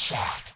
meetcha.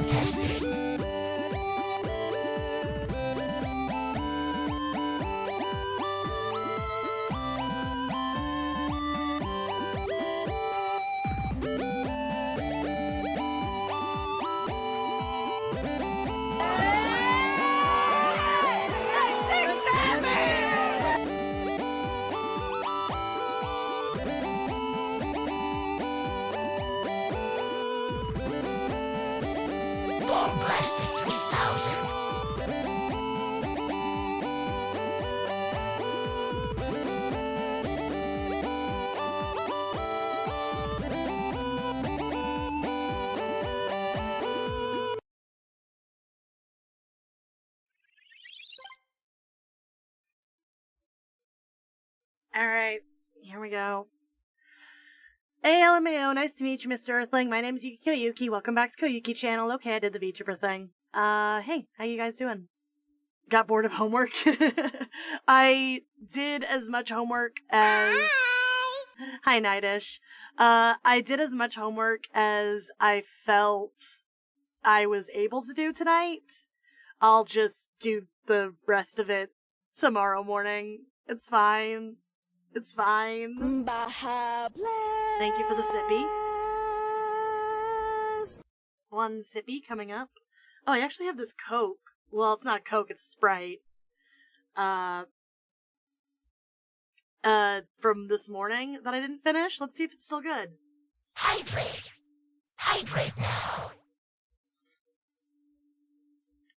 Testing. Blasted 3000. Alright, here we go. Hey, lmao, nice to meet you, Mr. Earthling. My name's Koyuki. Welcome back to Koyuki channel. Okay, I did the Vtuber thing. Hey, how you guys doing? Got bored of homework? I did as much homework as... Hi, Nightish. I did as much homework as I felt I was able to do tonight. I'll just do the rest of it tomorrow morning. It's fine. It's fine. Baja. Thank you for the sippy. One sippy coming up. Oh, I actually have this Coke. Well, it's not Coke, it's a Sprite. From this morning that I didn't finish. Let's see if it's still good. Hydrate. hydrate now.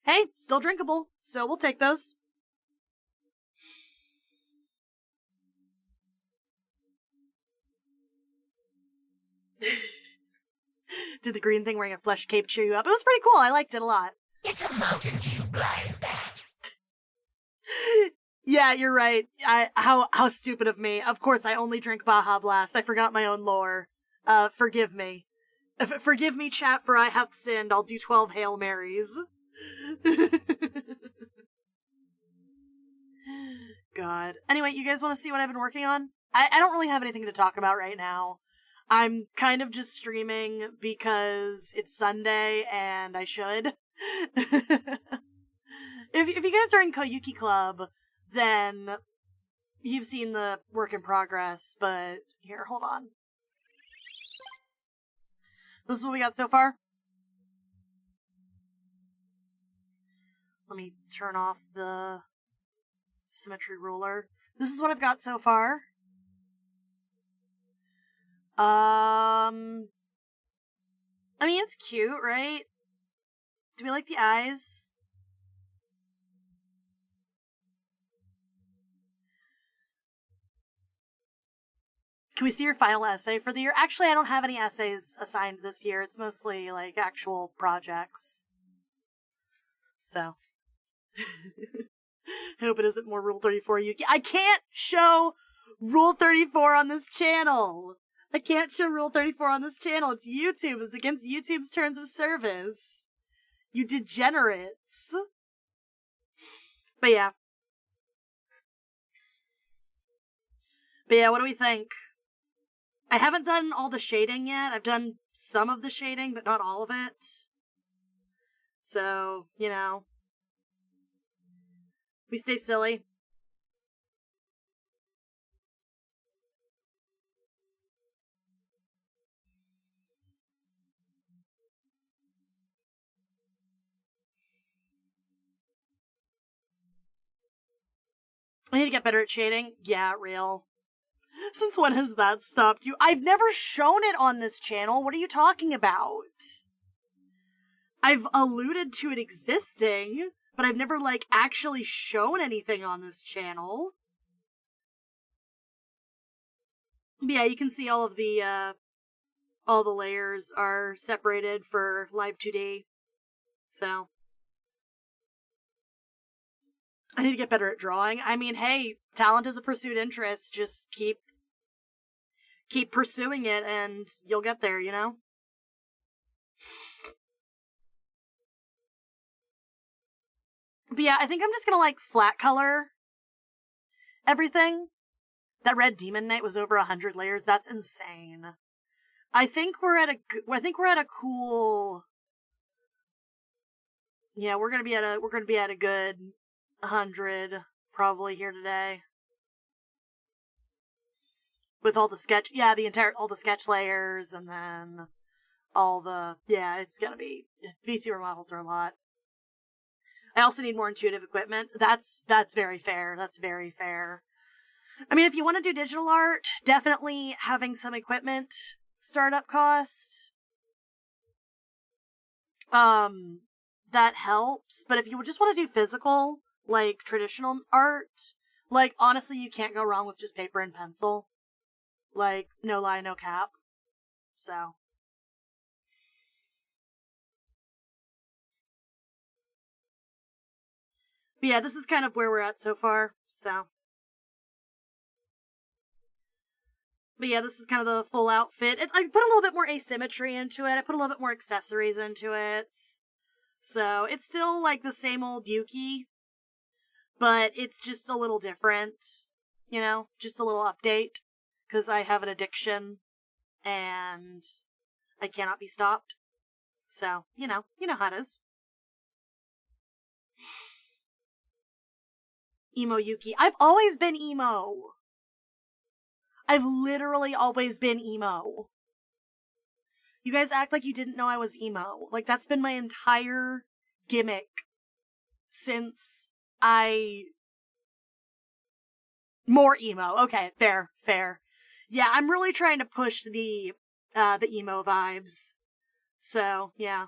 Hey, still drinkable, so we'll take those. Did the green thing wearing a flesh cape cheer you up? It was pretty cool. I liked it a lot. It's a Mountain Dew blind bat. Yeah, you're right. How stupid of me. Of course, I only drink Baja Blast. I forgot my own lore. Forgive me. Forgive me, chat, for I have sinned. I'll do 12 Hail Marys. God. Anyway, you guys want to see what I've been working on? I don't really have anything to talk about right now. I'm kind of just streaming because it's Sunday and I should. If you guys are in Koyuki Club, then you've seen the work in progress, but here, hold on. This is what we got so far. Let me turn off the symmetry ruler. This is what I've got so far. I mean, it's cute, right? Do we like the eyes? Can we see your final essay for the year? Actually, I don't have any essays assigned this year. It's mostly, like, actual projects. So. I hope it isn't more Rule 34 Yuki. I can't show Rule 34 on this channel! I can't show Rule 34 on this channel. It's YouTube. It's against YouTube's terms of service. You degenerates. But yeah. What do we think? I haven't done all the shading yet. I've done some of the shading, but not all of it. So, you know. We stay silly. I need to get better at shading. Yeah, real. Since when has that stopped you? I've never shown it on this channel. What are you talking about? I've alluded to it existing, but I've never, like, actually shown anything on this channel. But yeah, you can see all the layers are separated for Live 2D. So. I need to get better at drawing. I mean, hey, talent is a pursued interest. Just keep pursuing it and you'll get there, you know? But yeah, I think I'm just gonna, like, flat color everything. That Red Demon Knight was over 100 layers. That's insane. I think we're at a cool. Yeah, we're gonna be at a good 100 probably here today. With all the sketch, all the sketch layers, and then all the, it's gonna be, VTuber models are a lot. I also need more intuitive equipment. That's very fair. That's very fair. I mean, if you want to do digital art, definitely having some equipment startup cost. That helps. But if you just want to do physical, like traditional art, like honestly, you can't go wrong with just paper and pencil. Like, no lie, no cap. So. But yeah, this is kind of where we're at so far, so. But yeah, this is kind of the full outfit. I put a little bit more asymmetry into it. I put a little bit more accessories into it. So, it's still like the same old Yuki, but it's just a little different. You know, just a little update. Because I have an addiction, and I cannot be stopped. So, you know how it is. Emo Yuki. I've always been emo. I've literally always been emo. You guys act like you didn't know I was emo. Like, that's been my entire gimmick since more emo. Okay, fair. Yeah, I'm really trying to push the emo vibes. So, yeah.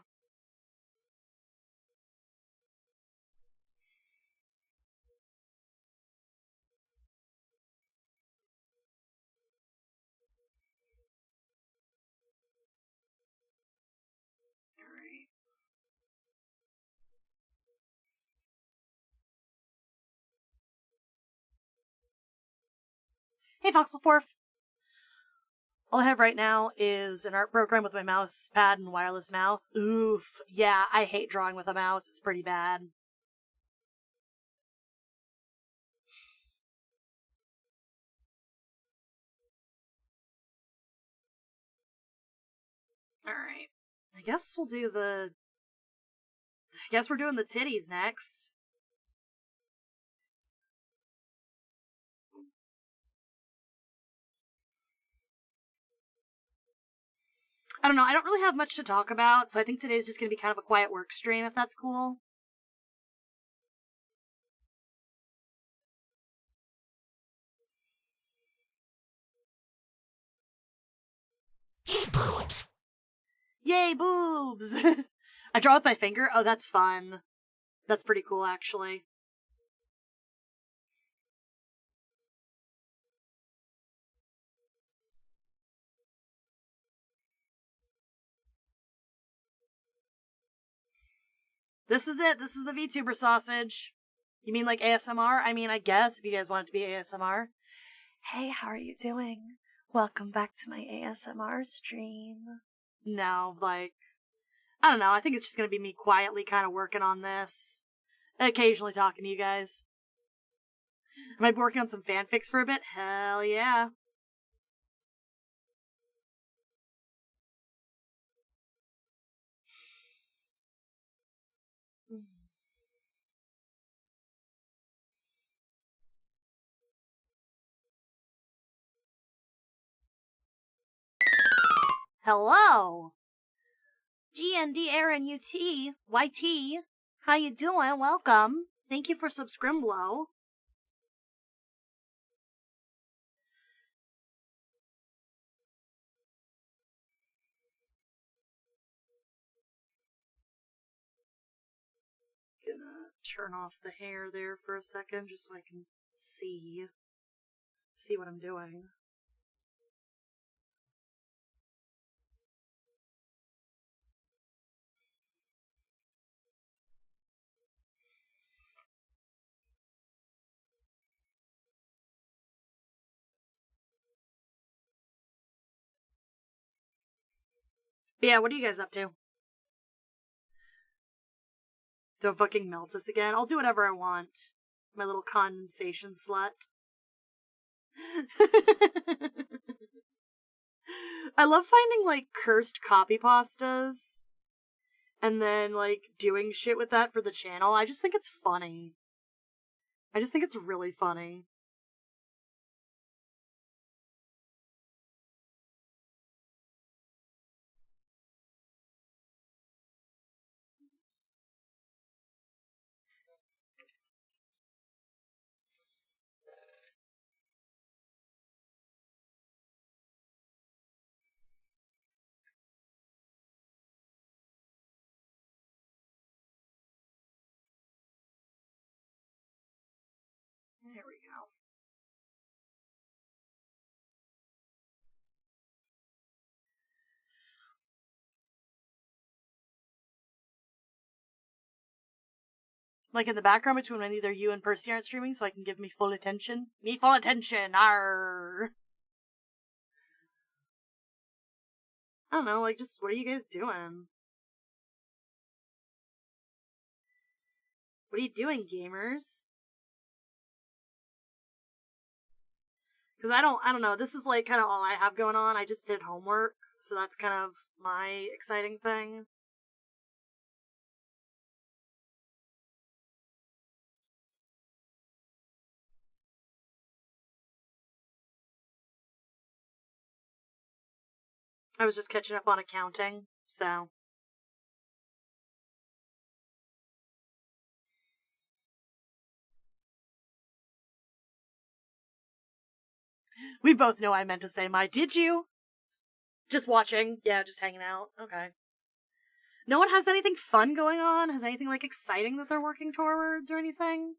Alright. Hey, Voxelforth. All I have right now is an art program with my mouse pad and wireless mouth. Oof. Yeah, I hate drawing with a mouse. It's pretty bad. Alright. I guess we'll do the... I guess we're doing the titties next. I don't know, I don't really have much to talk about, so I think today's just gonna be kind of a quiet work stream, if that's cool. Yay, boobs! Yay, boobs! I draw with my finger? Oh, that's fun. That's pretty cool, actually. This is it. This is the VTuber sausage. You mean like ASMR? I mean, I guess, if you guys want it to be ASMR. Hey, how are you doing? Welcome back to my ASMR stream. No, like, I don't know. I think it's just gonna be me quietly kind of working on this. Occasionally talking to you guys. Am I working on some fanfics for a bit? Hell yeah. Hello! GND Aaron UT, YT, how you doing? Welcome. Thank you for subscribing. Gonna turn off the hair there for a second just so I can see what I'm doing. But yeah, what are you guys up to? Don't fucking melt us again. I'll do whatever I want. My little condensation slut. I love finding, like, cursed copy pastas and then, like, doing shit with that for the channel. I just think it's funny. I just think it's really funny. There we go. Like in the background between when either you and Percy aren't streaming so I can give me full attention. Me full attention! Arr! I don't know, like, just what are you guys doing? What are you doing, gamers? Because I don't know, this is like kind of all I have going on. I just did homework, so that's kind of my exciting thing. I was just catching up on accounting, so. We both know I meant to say my. Did you? Just watching? Yeah, just hanging out. Okay. No one has anything fun going on? Has anything, like, exciting that they're working towards or anything?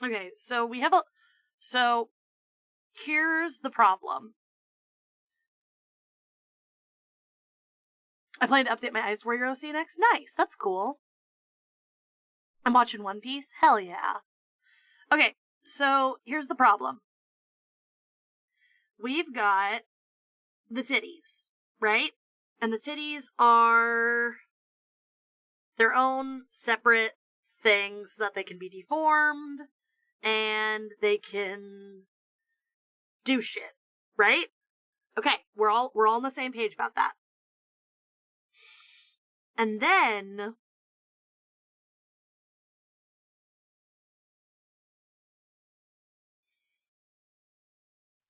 Okay, so we have a... So, here's the problem. I plan to update my Ice Warrior OC next. Nice, that's cool. I'm watching One Piece? Hell yeah. Okay, so here's the problem. We've got the titties, right? And the titties are their own separate things that they can be deformed and they can do shit, right? Okay, we're all on the same page about that. And then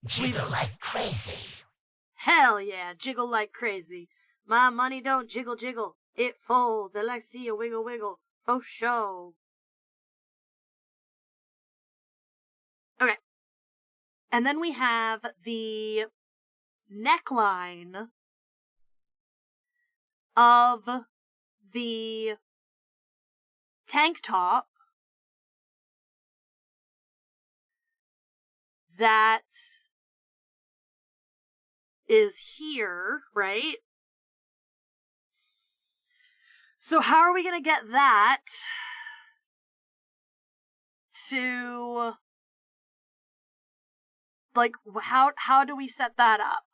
Jiggle like crazy. hell yeah, jiggle like crazy. My money don't jiggle jiggle. It folds. I like to see you wiggle wiggle. Oh show. Okay. And then we have the neckline of the tank top that is here, right? So how are we gonna get that to, like, how do we set that up?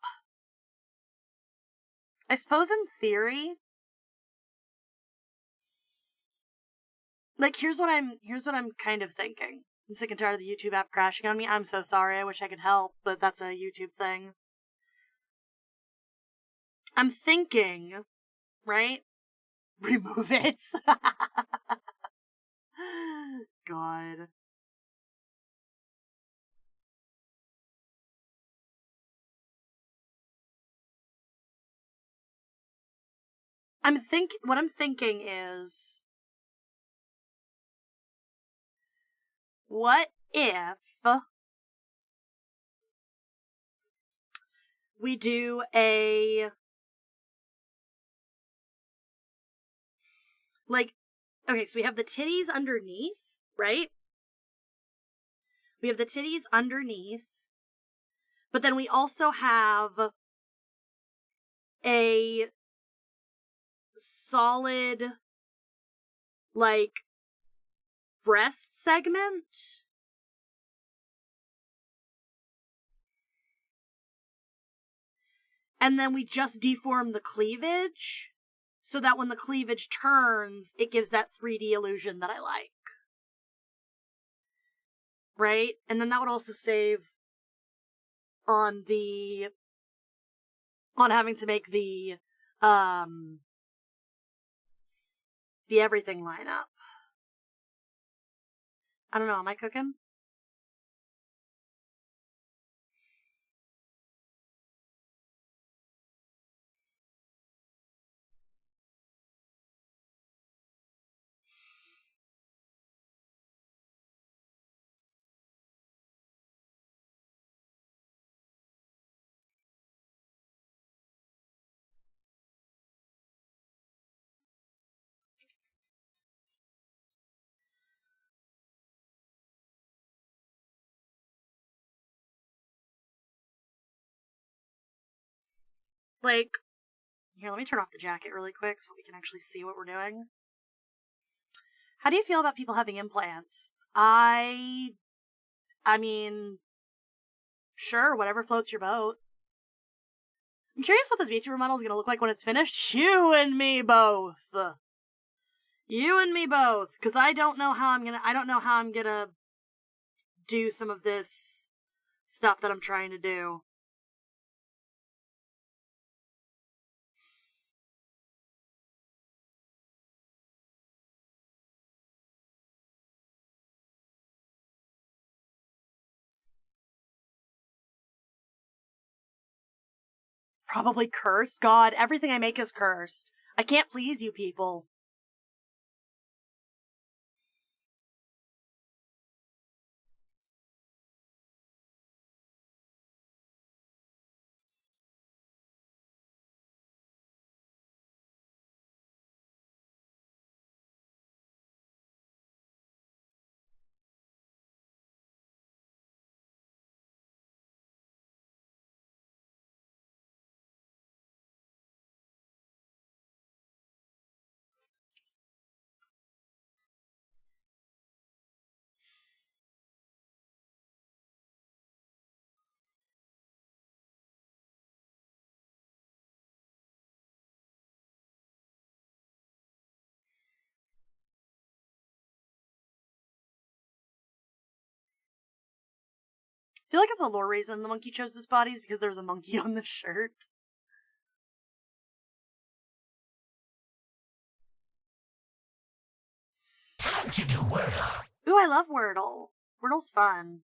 I suppose in theory, like, here's what I'm kind of thinking. I'm sick and tired of the YouTube app crashing on me. I'm so sorry. I wish I could help, but that's a YouTube thing. I'm thinking, right? Remove it. God. What I'm thinking is, what if we do a, like, okay, so we have the titties underneath, right? We have the titties underneath, but then we also have a solid, like, breast segment. And then we just deform the cleavage so that when the cleavage turns, it gives that 3D illusion that I like. Right? And then that would also save on having to make the everything line up. I don't know, am I cooking? Like, here, let me turn off the jacket really quick so we can actually see what we're doing. How do you feel about people having implants? I mean, sure, whatever floats your boat. I'm curious what this VTuber model is going to look like when it's finished. You and me both. You and me both. Because I don't know how I'm gonna do some of this stuff that I'm trying to do. Probably cursed. God, everything I make is cursed. I can't please you people. I feel like it's a lore reason the monkey chose this body is because there was a monkey on the shirt. Time to do Wordle. Ooh, I love Wordle. Wordle's fun.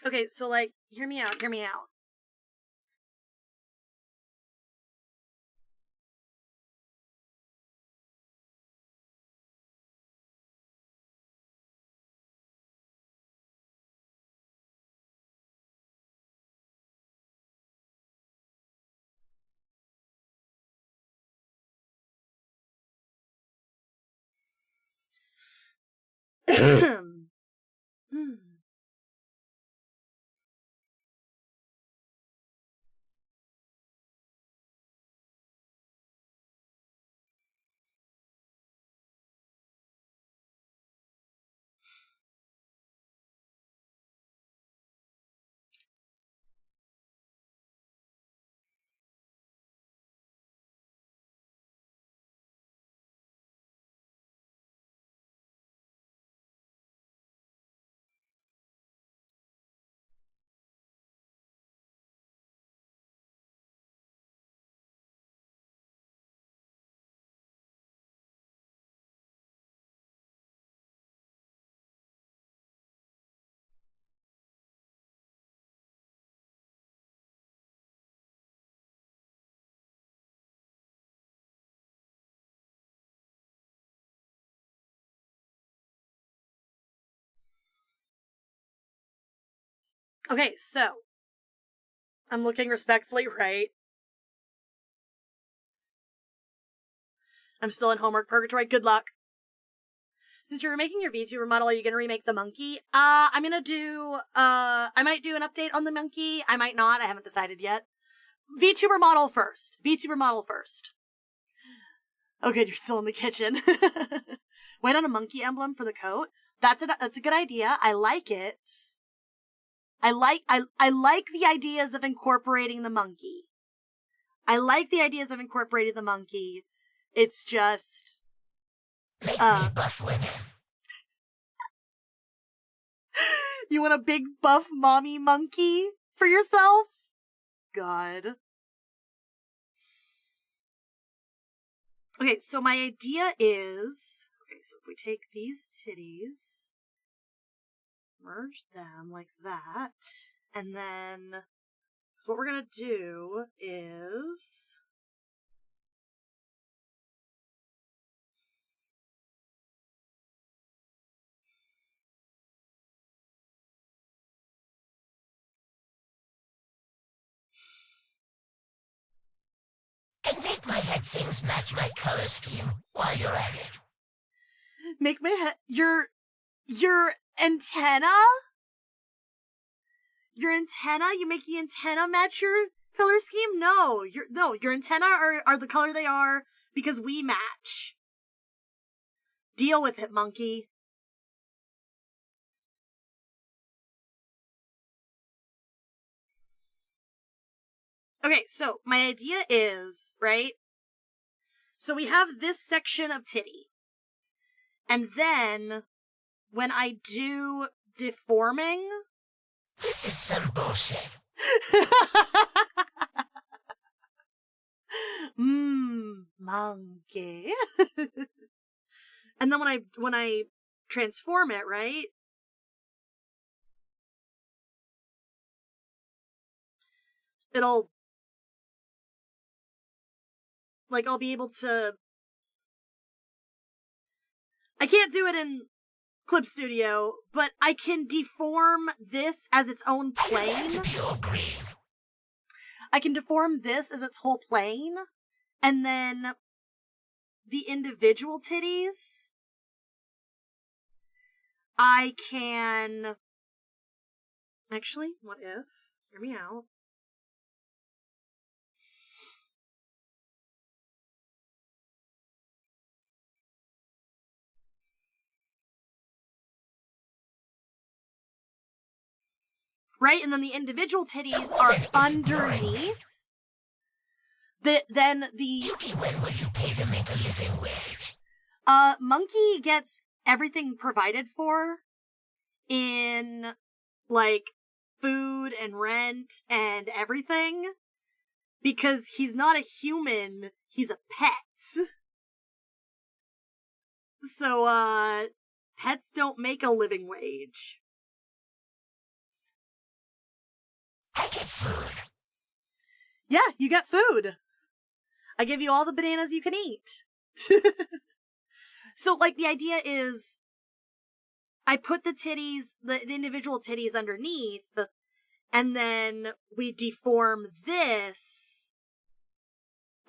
Okay, so, like, hear me out, hear me out. Okay, so I'm looking respectfully right. I'm still in homework purgatory. Good luck. Since you're making your VTuber model, are you gonna remake the monkey? I'm gonna do, I might do an update on the monkey. I might not. I haven't decided yet. VTuber model first. VTuber model first. Oh, good. You're still in the kitchen. Wait on a monkey emblem for the coat. That's a good idea. I like it. I like the ideas of incorporating the monkey. I like the ideas of incorporating the monkey. It's just... Make me buff women. You want a big buff mommy monkey for yourself? God. Okay, so my idea is... Okay, so if we take these titties, merge them like that, and then... So what we're gonna do is... And make my head things match my color scheme while you're at it. Make my head... Your antenna? Your antenna? You make the antenna match your color scheme? No, your antenna are the color they are because we match. Deal with it, monkey. Okay, so my idea is, right? So we have this section of titty. And then when I do deforming... This is some bullshit. Monkey. And then when I transform it, right? It'll... Like, I'll be able to... I can't do it in Clip Studio, but I can deform this as its own plane. To be all green. I can deform this as its whole plane, and then the individual titties, I can... Actually, what if? Hear me out. right? And then the individual titties are underneath. Then the Yuki, when will you pay to make a living wage? Monkey gets everything provided for in, like, food and rent and everything, because he's not a human, he's a pet. So, pets don't make a living wage. I get food. Yeah, you get food. I give you all the bananas you can eat. So, like, the idea is, I put the titties, the individual titties underneath, and then we deform this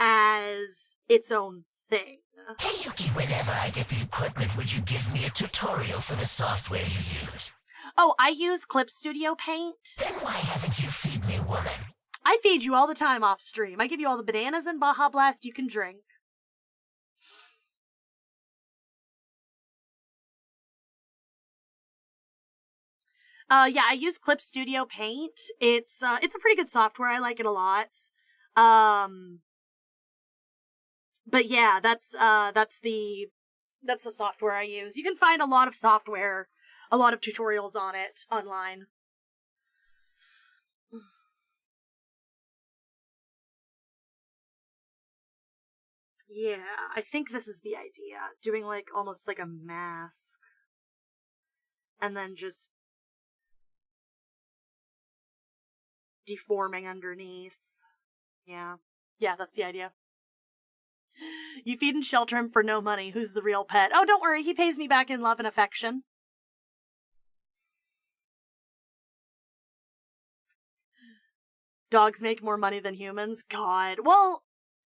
as its own thing. Hey Yuki, whenever I get the equipment, would you give me a tutorial for the software you use? Oh, I use Clip Studio Paint. Then why haven't you feed me, woman? I feed you all the time off stream. I give you all the bananas and Baja Blast you can drink. Yeah, I use Clip Studio Paint. It's a pretty good software. I like it a lot. But yeah, that's the software I use. You can find a lot of software, a lot of tutorials on it online. Yeah, I think this is the idea. Doing, like, almost like a mask. And then just deforming underneath. Yeah. Yeah, that's the idea. You feed and shelter him for no money. Who's the real pet? Oh, don't worry, he pays me back in love and affection. Dogs make more money than humans? God. Well,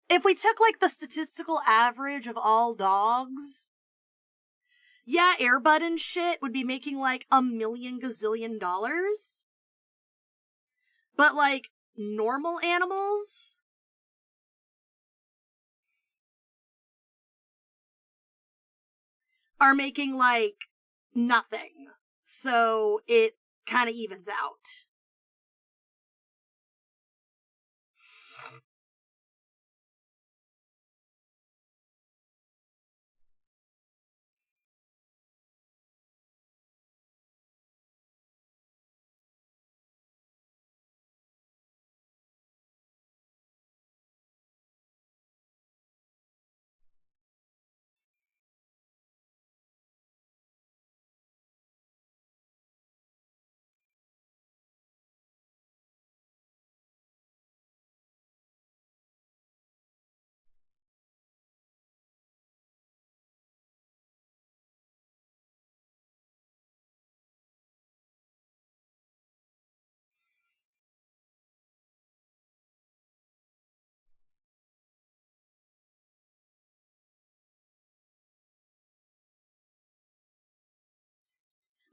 if we took, like, the statistical average of all dogs, yeah, Airbud and shit would be making, like, $1 million gazillion. But, like, normal animals are making, like, nothing. So it kind of evens out.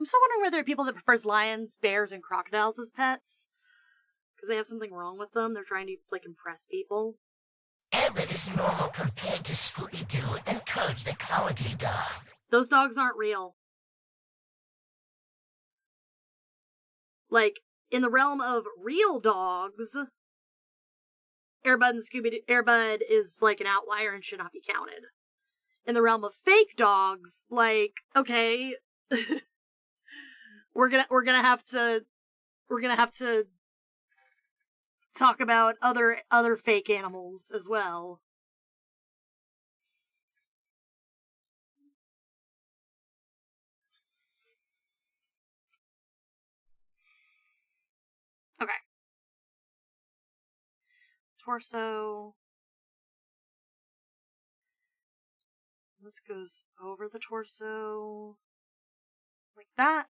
I'm still wondering whether there are people that prefers lions, bears, and crocodiles as pets. Because they have something wrong with them. They're trying to, like, impress people. Abbott is normal compared to Scooby-Doo and Courage the Cowardly Dog. Those dogs aren't real. Like, in the realm of real dogs, Airbud is, like, an outlier and should not be counted. In the realm of fake dogs, like, okay, we're gonna have to talk about other fake animals as well. Okay. Torso. This goes over the torso. Like that.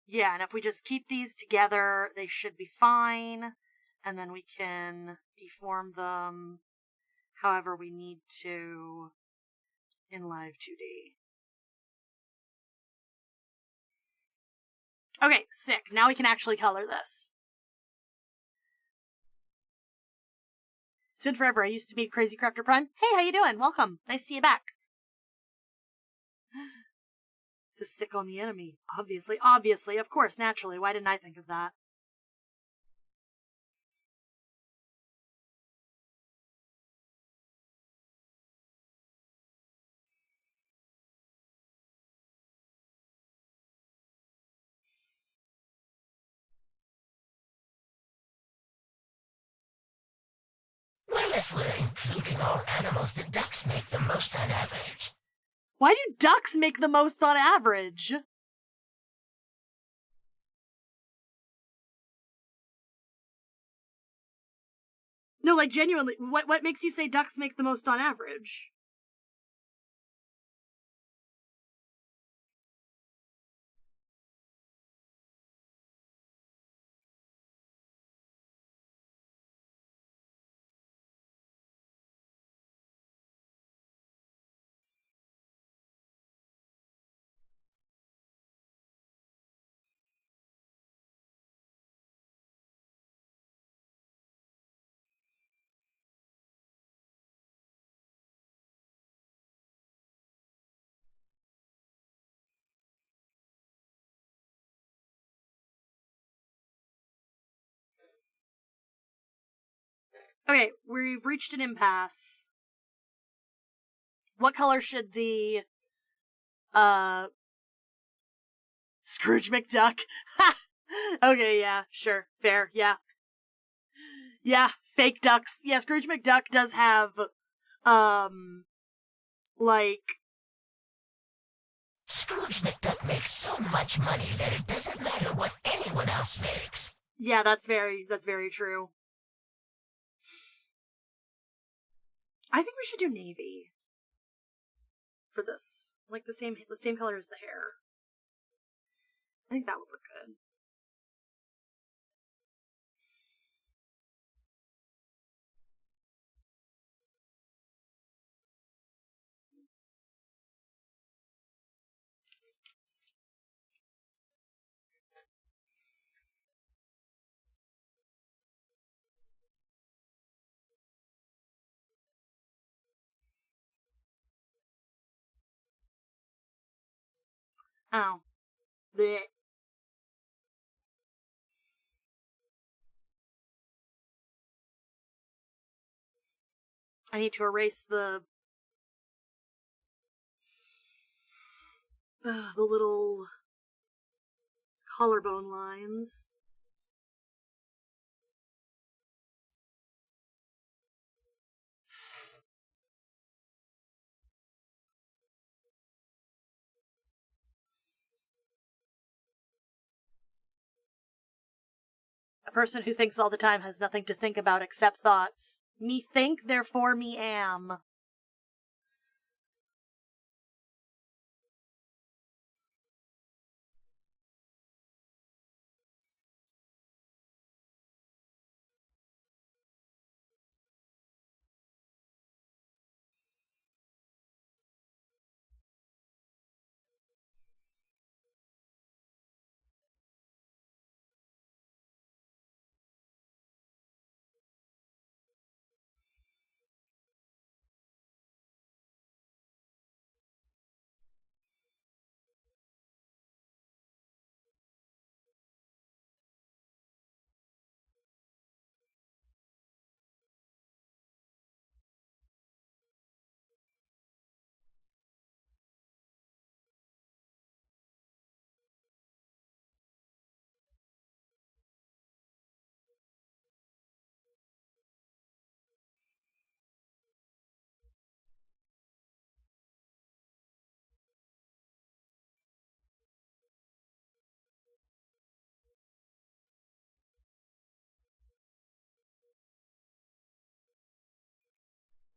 Yeah, and if we just keep these together, they should be fine. And then we can deform them however we need to in Live 2D. Okay, sick. Now we can actually color this. It's been forever. I used to be Crazy Crafter Prime. Hey, how you doing? Welcome. Nice to see you back. It's a sick on the enemy. Obviously, of course, naturally. Why didn't I think of that? Well, if we're including all animals, the ducks make the most on average. Why do ducks make the most on average? No, like, genuinely, what makes you say ducks make the most on average? Okay, we've reached an impasse. What color should the, Scrooge McDuck? Okay, yeah, sure, fair, yeah. Yeah, fake ducks. Yeah, Scrooge McDuck does have, like... Scrooge McDuck makes so much money that it doesn't matter what anyone else makes. Yeah, that's very true. I think we should do navy for this. Like the same color as the hair. I think that would look good. Oh. Blech. I need to erase the little collarbone lines. A person who thinks all the time has nothing to think about except thoughts. Me think, therefore me am.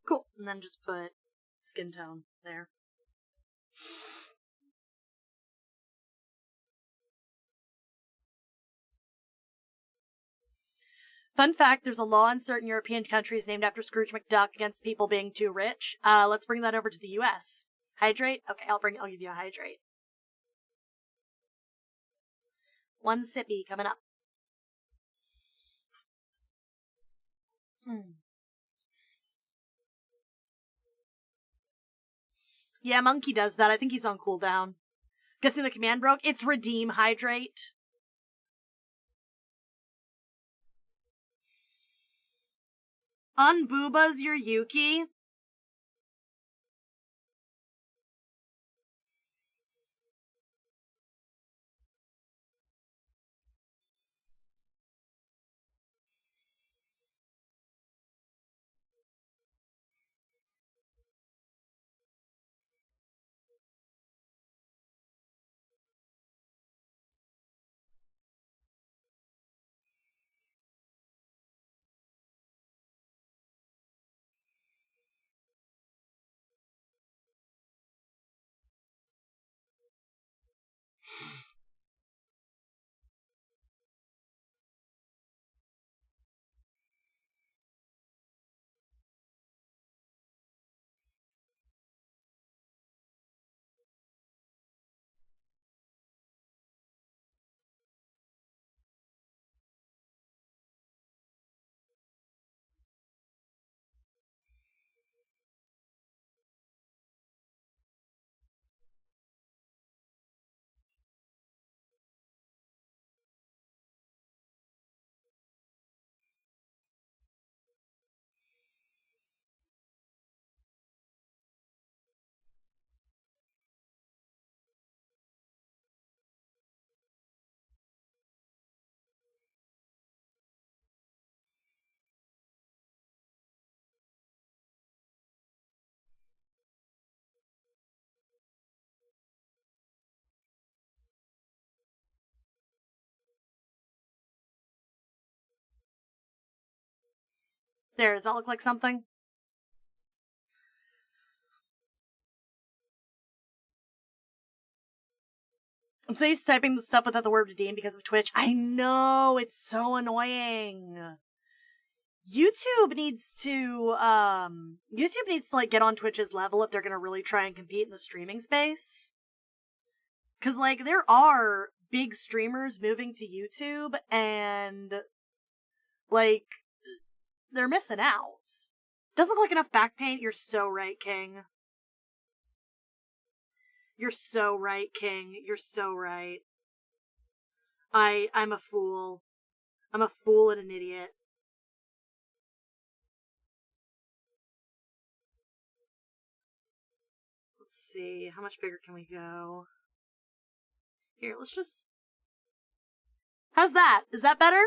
Cool. And then just put skin tone there. Fun fact, there's a law in certain European countries named after Scrooge McDuck against people being too rich. Let's bring that over to the US. Hydrate? Okay, I'll give you a hydrate. One sippy coming up. Yeah, Monkey does that. I think he's on cooldown. Guessing the command broke. It's redeem hydrate. Unboobas your Yuki. There, does that look like something? I'm so used to typing the stuff without the word redeem because of Twitch. I know, it's so annoying. YouTube needs to like get on Twitch's level if they're gonna really try and compete in the streaming space. Cause like there are big streamers moving to YouTube and like they're missing out. Doesn't look like enough back paint. You're so right, King. You're so right, King. You're so right. I'm a fool. I'm a fool and an idiot. Let's see. How much bigger can we go? Here, let's just... How's that? Is that better?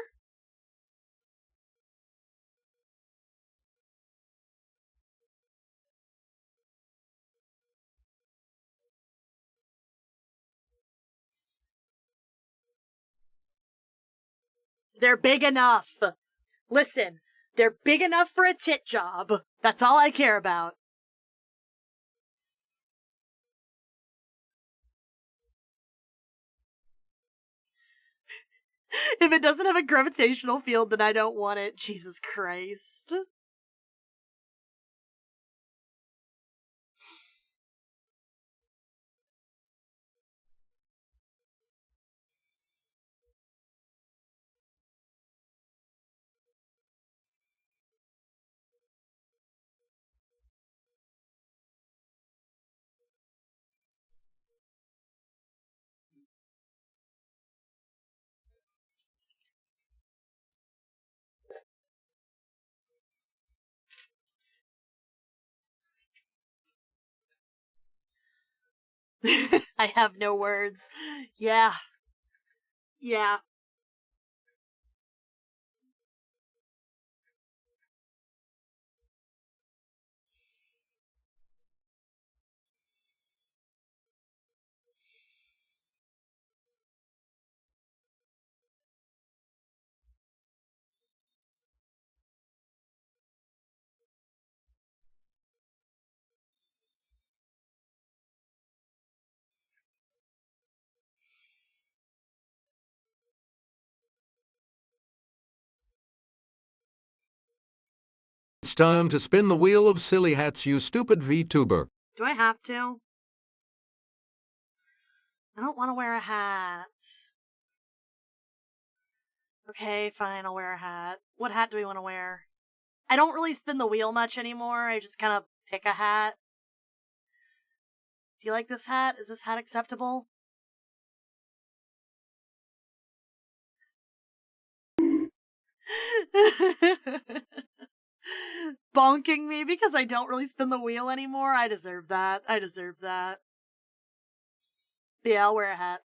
They're big enough. Listen, they're big enough for a tit job. That's all I care about. If it doesn't have a gravitational field, then I don't want it. Jesus Christ. I have no words. Yeah. Yeah. It's time to spin the wheel of silly hats, you stupid VTuber. Do I have to? I don't want to wear a hat. Okay, fine, I'll wear a hat. What hat do we want to wear? I don't really spin the wheel much anymore. I just kind of pick a hat. Do you like this hat? Is this hat acceptable? Bonking me because I don't really spin the wheel anymore. I deserve that. I deserve that. Yeah, I'll wear a hat.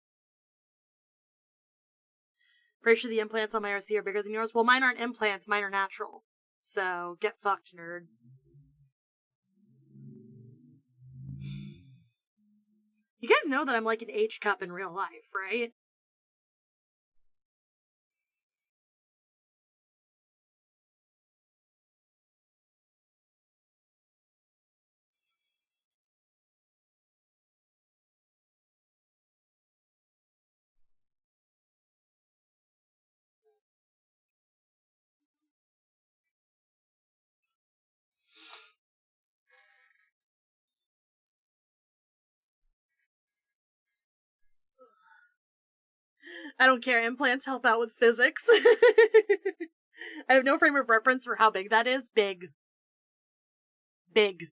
Pretty sure the implants on my RC are bigger than yours. Well, mine aren't implants, mine are natural. So, get fucked, nerd. You guys know that I'm like an H cup in real life, right? I don't care, implants help out with physics. I have no frame of reference for how big that is. Big. Big.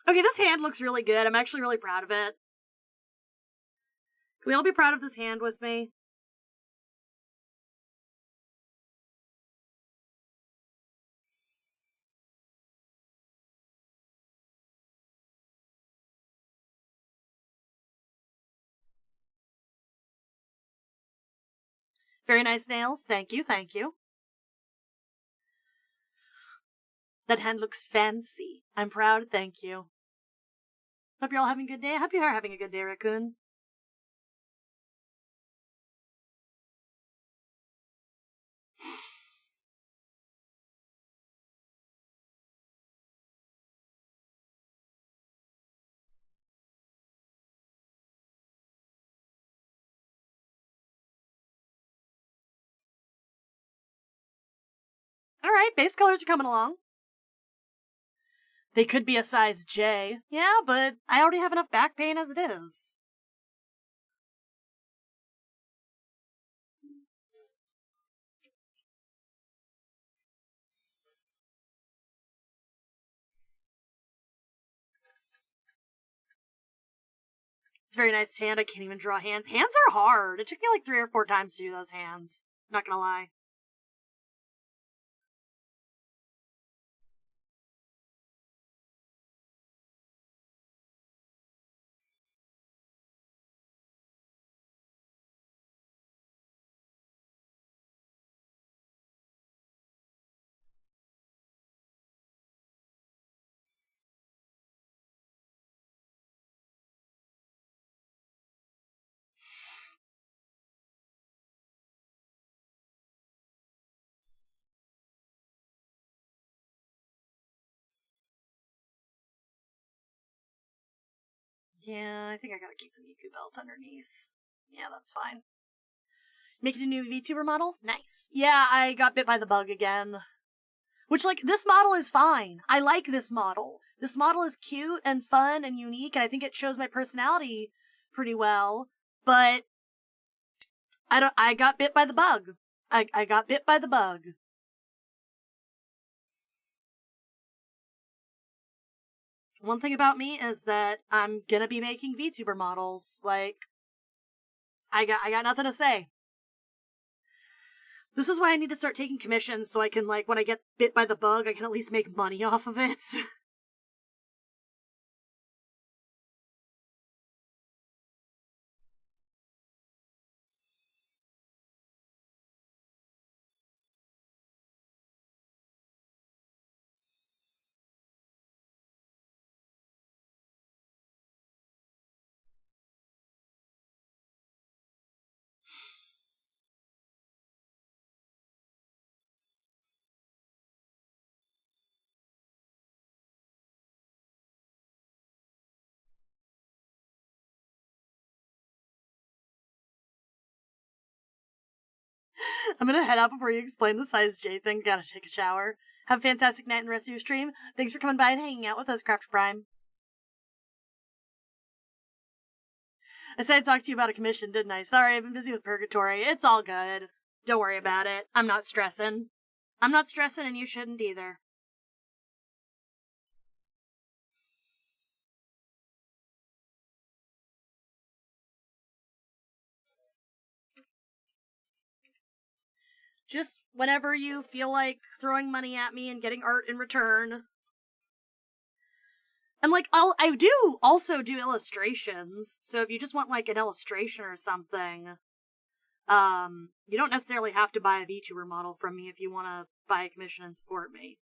Okay, this hand looks really good. I'm actually really proud of it. Can we all be proud of this hand with me? Very nice nails. Thank you, thank you. That hand looks fancy. I'm proud, thank you. Hope you're all having a good day. I hope you are having a good day, Raccoon. Alright, base colors are coming along. They could be a size J. Yeah, but I already have enough back pain as it is. It's a very nice hand. I can't even draw hands. Hands are hard. It took me like 3 or 4 times to do those hands. Not gonna lie. Yeah, I think I gotta keep the Miku belt underneath. Yeah, that's fine. Making a new VTuber model? Nice. Yeah, I got bit by the bug again. Which, like, this model is fine. I like this model. This model is cute and fun and unique, and I think it shows my personality pretty well. But I got bit by the bug. I got bit by the bug. One thing about me is that I'm gonna be making VTuber models. Like, I got nothing to say. This is why I need to start taking commissions so I can, like, when I get bit by the bug, I can at least make money off of it. I'm gonna head out before you explain the size J thing. Gotta take a shower. Have a fantastic night and the rest of your stream. Thanks for coming by and hanging out with us, Craft Prime. I said I'd talk to you about a commission, didn't I? Sorry, I've been busy with Purgatory. It's all good. Don't worry about it. I'm not stressing. I'm not stressing, and you shouldn't either. Just whenever you feel like throwing money at me and getting art in return. And, like, I do also do illustrations, so if you just want, like, an illustration or something, you don't necessarily have to buy a VTuber model from me if you want to buy a commission and support me.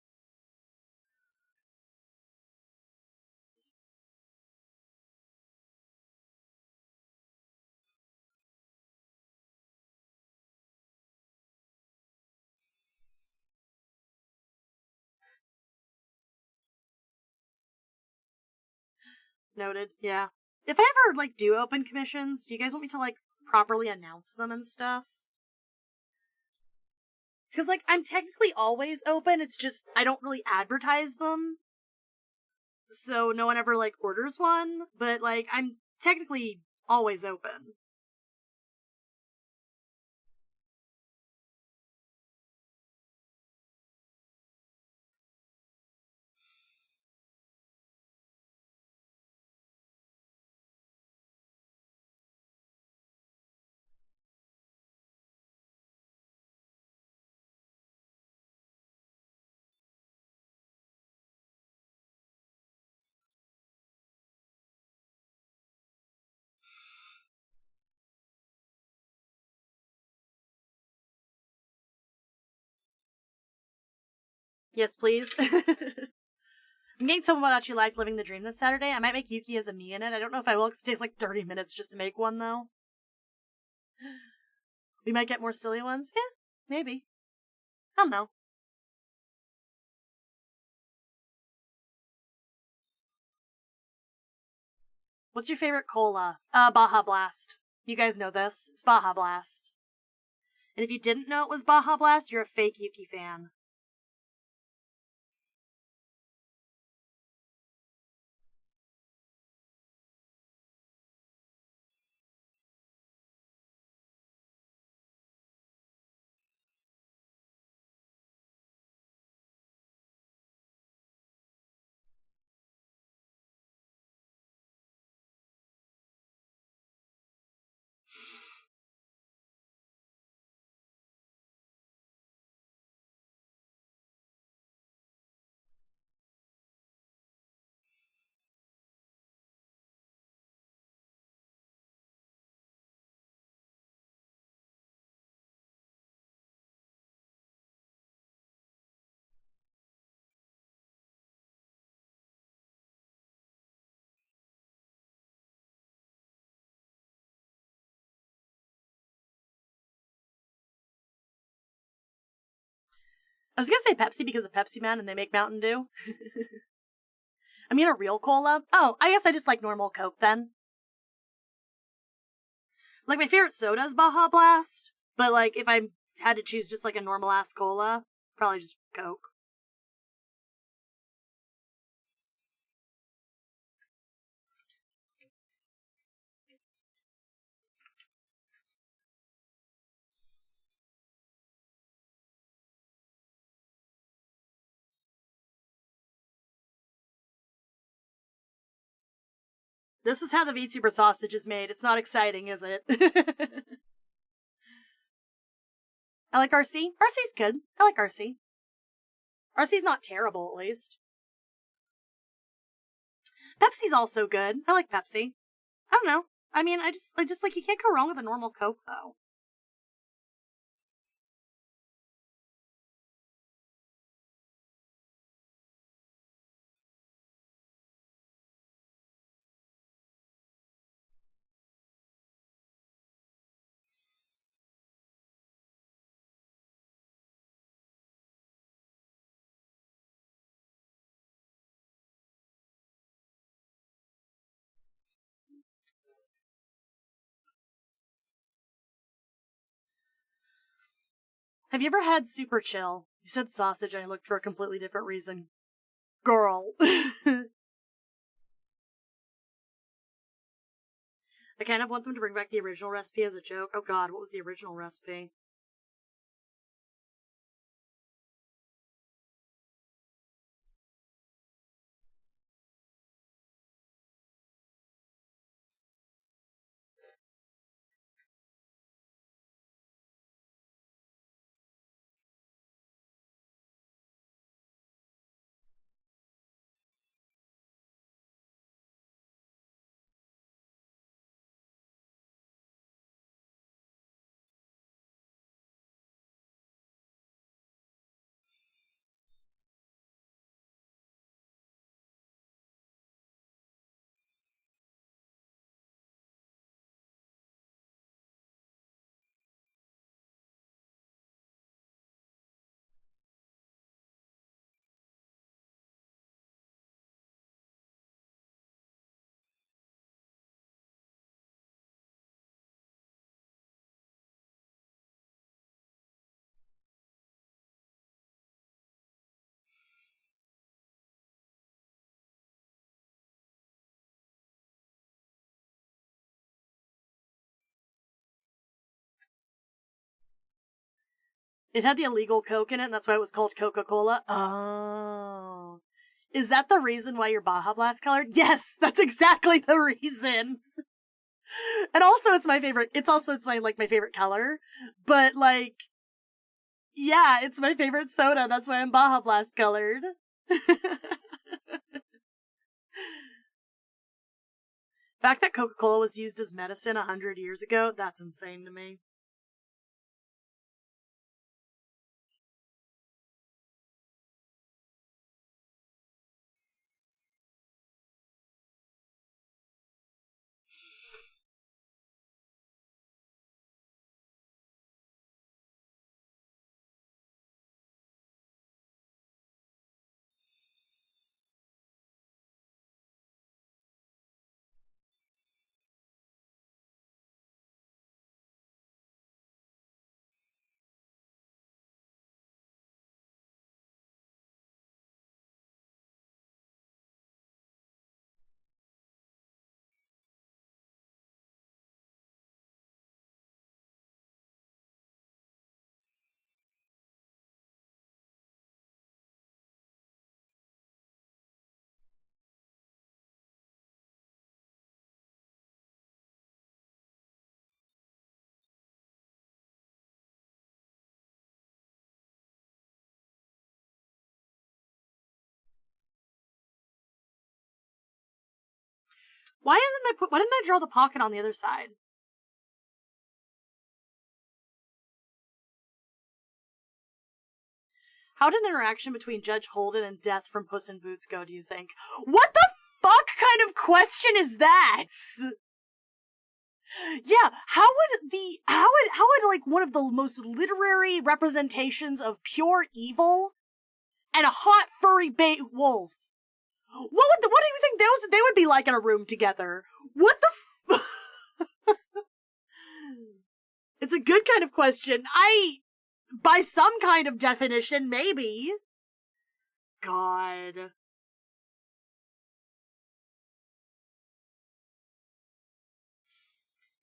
Noted, yeah. If I ever, like, do open commissions, do you guys want me to, like, properly announce them and stuff? Because, like, I'm technically always open, it's just I don't really advertise them. So no one ever, like, orders one, but, like, I'm technically always open. Yes, please. I'm getting someone about you live living the dream this Saturday. I might make Yuki as a me in it. I don't know if I will, because it takes like 30 minutes just to make one, though. We might get more silly ones. Yeah, maybe. I don't know. What's your favorite cola? Baja Blast. You guys know this. It's Baja Blast. And if you didn't know it was Baja Blast, you're a fake Yuki fan. I was gonna say Pepsi because of Pepsi Man and they make Mountain Dew. I mean a real cola. Oh, I guess I just like normal Coke then. Like, my favorite soda is Baja Blast, but, like, if I had to choose just, like, a normal-ass cola, probably just Coke. This is how the VTuber sausage is made. It's not exciting, is it? I like RC. RC's good. I like RC. RC's not terrible, at least. Pepsi's also good. I like Pepsi. I don't know. I mean, I just like, you can't go wrong with a normal Coke, though. Have you ever had Super Chill? You said sausage and I looked for a completely different reason. Girl. I kind of want them to bring back the original recipe as a joke. Oh god, what was the original recipe? It had the illegal Coke in it, and that's why it was called Coca-Cola. Oh. Is that the reason why you're Baja Blast colored? Yes, that's exactly the reason. And also it's my favorite. It's my favorite color. But yeah, it's my favorite soda. That's why I'm Baja Blast colored. Fact that Coca-Cola was used as medicine 100 years ago, that's insane to me. Why didn't I draw the pocket on the other side? How did an interaction between Judge Holden and Death from Puss in Boots go, do you think? What the fuck kind of question is that? Yeah, how would like one of the most literary representations of pure evil and a hot furry bait wolf, what do you think they would be like in a room together? What the It's a good kind of question. By some kind of definition, maybe. God.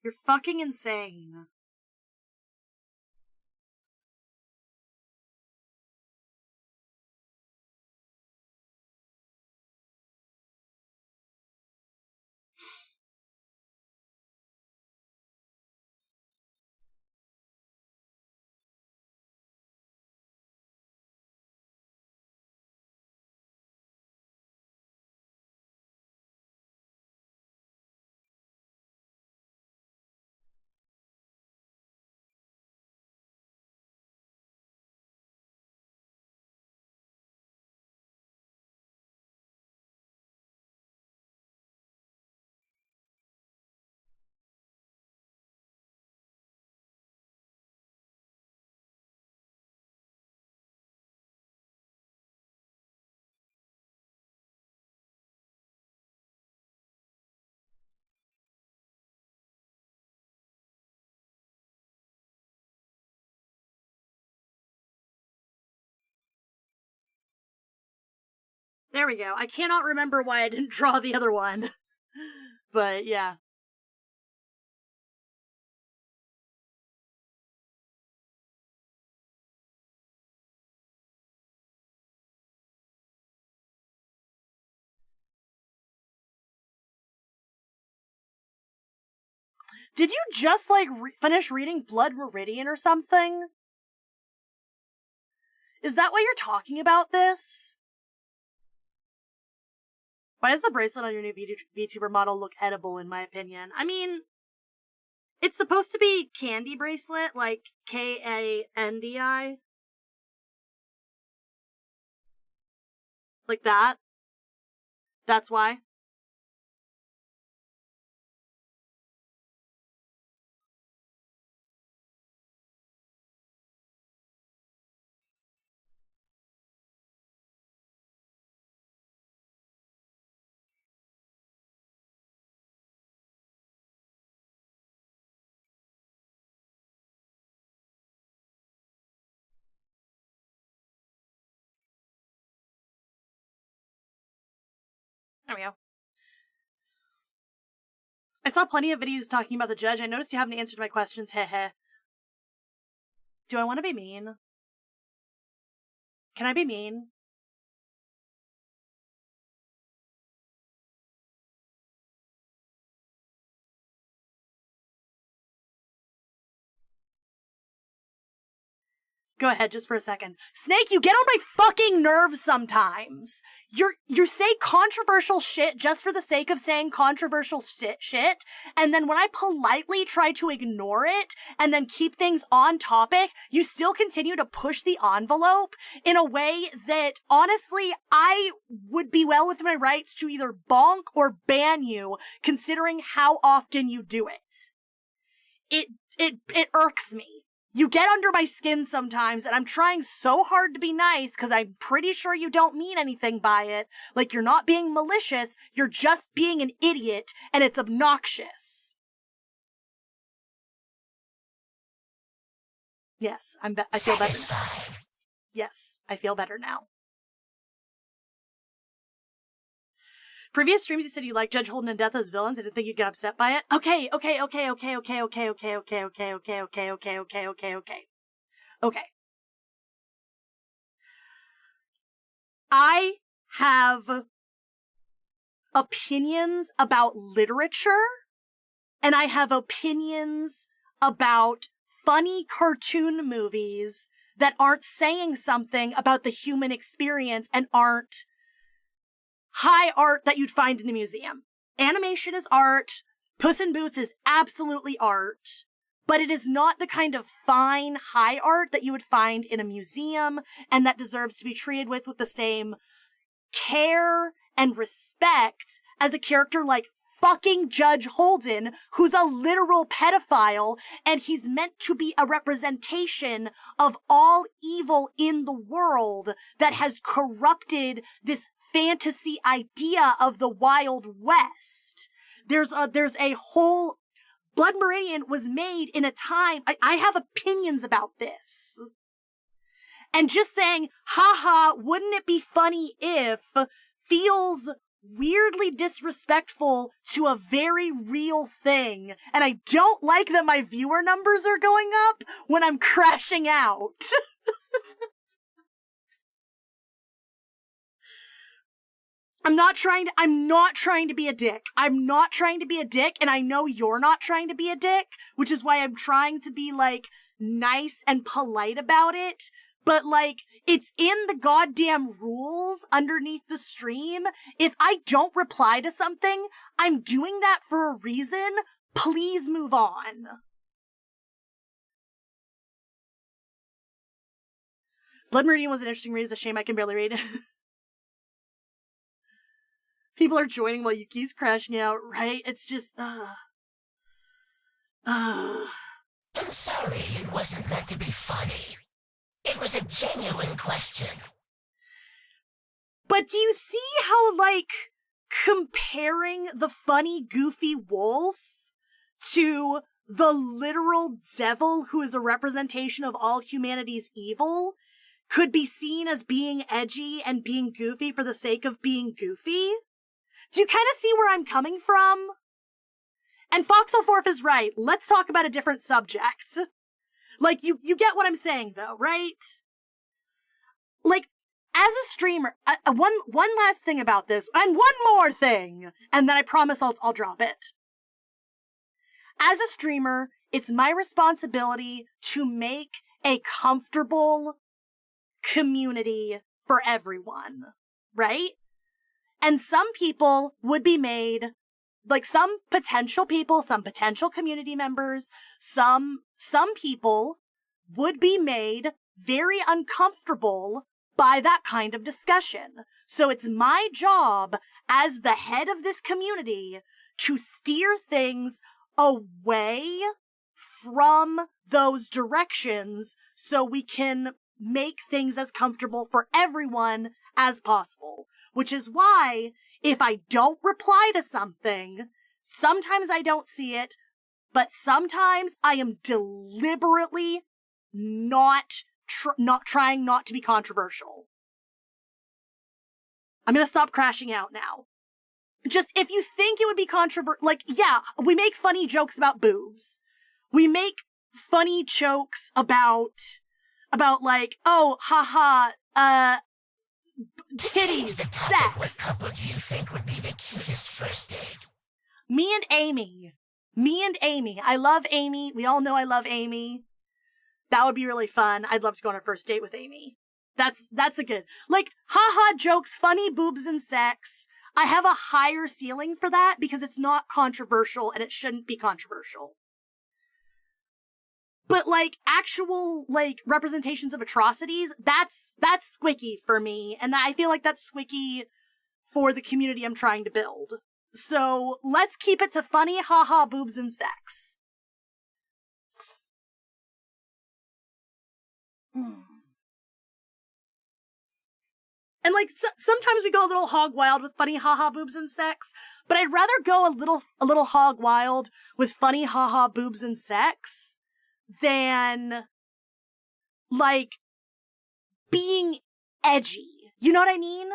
You're fucking insane. There we go. I cannot remember why I didn't draw the other one. But yeah. Did you just, like, finish reading Blood Meridian or something? Is that why you're talking about this? Why does the bracelet on your new VTuber model look edible, in my opinion? I mean, it's supposed to be candy bracelet, like K-A-N-D-I. Like that. That's why. There we go. I saw plenty of videos talking about the judge. I noticed you haven't answered my questions, heh. Do I want to be mean? Can I be mean? Go ahead, just for a second. Snake, you get on my fucking nerves sometimes. You say controversial shit just for the sake of saying controversial shit, and then when I politely try to ignore it and then keep things on topic, you still continue to push the envelope in a way that, honestly, I would be well within my rights to either bonk or ban you, considering how often you do it. It irks me. You get under my skin sometimes, and I'm trying so hard to be nice because I'm pretty sure you don't mean anything by it. Like, you're not being malicious, you're just being an idiot, and it's obnoxious. Yes, I feel better. Yes, I feel better now. Previous streams you said you liked Judge Holden and Death as villains. I didn't think you'd get upset by it. Okay. I have opinions about literature, and I have opinions about funny cartoon movies that aren't saying something about the human experience and aren't high art that you'd find in a museum. Animation is art. Puss in Boots is absolutely art. But it is not the kind of fine, high art that you would find in a museum and that deserves to be treated with the same care and respect as a character like fucking Judge Holden, who's a literal pedophile, and he's meant to be a representation of all evil in the world that has corrupted this fantasy idea of the Wild West. There's a whole... Blood Meridian was made in a time... I have opinions about this. And just saying, haha, wouldn't it be funny if, feels weirdly disrespectful to a very real thing. And I don't like that my viewer numbers are going up when I'm crashing out. I'm not trying to be a dick. I'm not trying to be a dick, and I know you're not trying to be a dick, which is why I'm trying to be, like, nice and polite about it. But, like, it's in the goddamn rules underneath the stream. If I don't reply to something, I'm doing that for a reason. Please move on. Blood Meridian was an interesting read. It's a shame I can barely read. People are joining while Yuki's crashing out, right? It's just, I'm sorry, it wasn't meant to be funny. It was a genuine question. But do you see how, like, comparing the funny, goofy wolf to the literal devil who is a representation of all humanity's evil could be seen as being edgy and being goofy for the sake of being goofy? Do you kind of see where I'm coming from? And Foxelforth is right. Let's talk about a different subject. Like, you get what I'm saying, though, right? Like, as a streamer, one last thing about this, and one more thing, and then I promise I'll drop it. as a streamer, it's my responsibility to make a comfortable community for everyone, right? And some people would be made, like some potential people, some potential community members, some people would be made very uncomfortable by that kind of discussion. So it's my job as the head of this community to steer things away from those directions so we can make things as comfortable for everyone as possible. Which is why, if I don't reply to something, sometimes I don't see it, but sometimes I am deliberately not trying not to be controversial. I'm gonna stop crashing out now. Just, if you think it would be controversial, like, yeah, we make funny jokes about boobs. We make funny jokes about like, oh, haha, titties, The topic, what sex. couple do you think would be the cutest first date? Me and Amy. I love Amy. We all know I love Amy. That would be really fun. I'd love to go on a first date with Amy. That's a good, like, haha jokes, funny boobs and sex. I have a higher ceiling for that because it's not controversial and it shouldn't be controversial. But, like, actual, like, representations of atrocities, that's squicky for me, and I feel like that's squicky for the community I'm trying to build. So, let's keep it to funny, haha, boobs, and sex. And, like, sometimes we go a little hog wild with funny haha boobs and sex, but I'd rather go a little hog wild with funny haha boobs and sex than, like, being edgy. You know what I mean?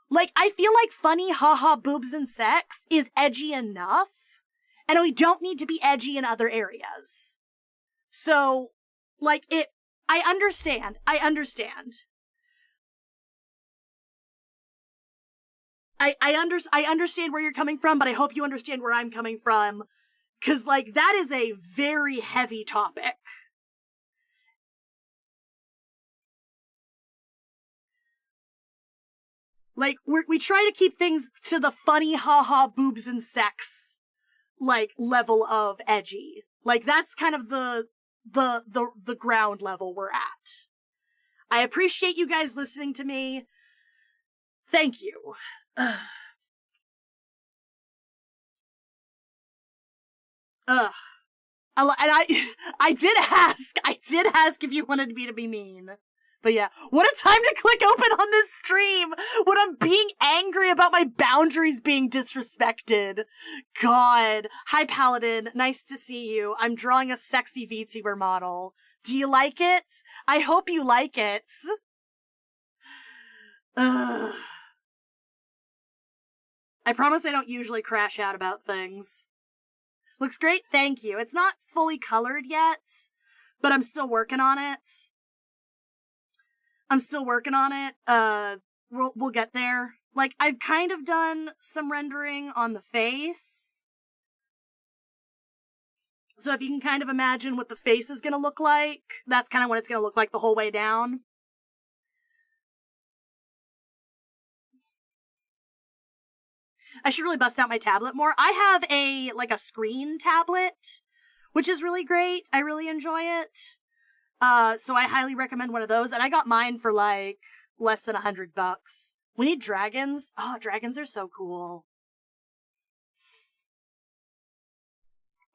Like, I feel like funny haha boobs and sex is edgy enough, and we don't need to be edgy in other areas. So, like, I understand. I understand where you're coming from, but I hope you understand where I'm coming from. 'Cause, like, that is a very heavy topic. Like, we try to keep things to the funny haha boobs and sex, like, level of edgy. Like, that's kind of the ground level we're at. I appreciate you guys listening to me. Thank you. Ugh. I did ask if you wanted me to be mean. But yeah, what a time to click open on this stream when I'm being angry about my boundaries being disrespected. God. Hi, Paladin. Nice to see you. I'm drawing a sexy VTuber model. Do you like it? I hope you like it. Ugh. I promise I don't usually crash out about things. Looks great, thank you. It's not fully colored yet, but I'm still working on it. We'll get there. Like, I've kind of done some rendering on the face. So if you can kind of imagine what the face is gonna look like, that's kind of what it's gonna look like the whole way down. I should really bust out my tablet more. I have a screen tablet, which is really great. I really enjoy it. So I highly recommend one of those. And I got mine for like less than $100. We need dragons. Oh, dragons are so cool.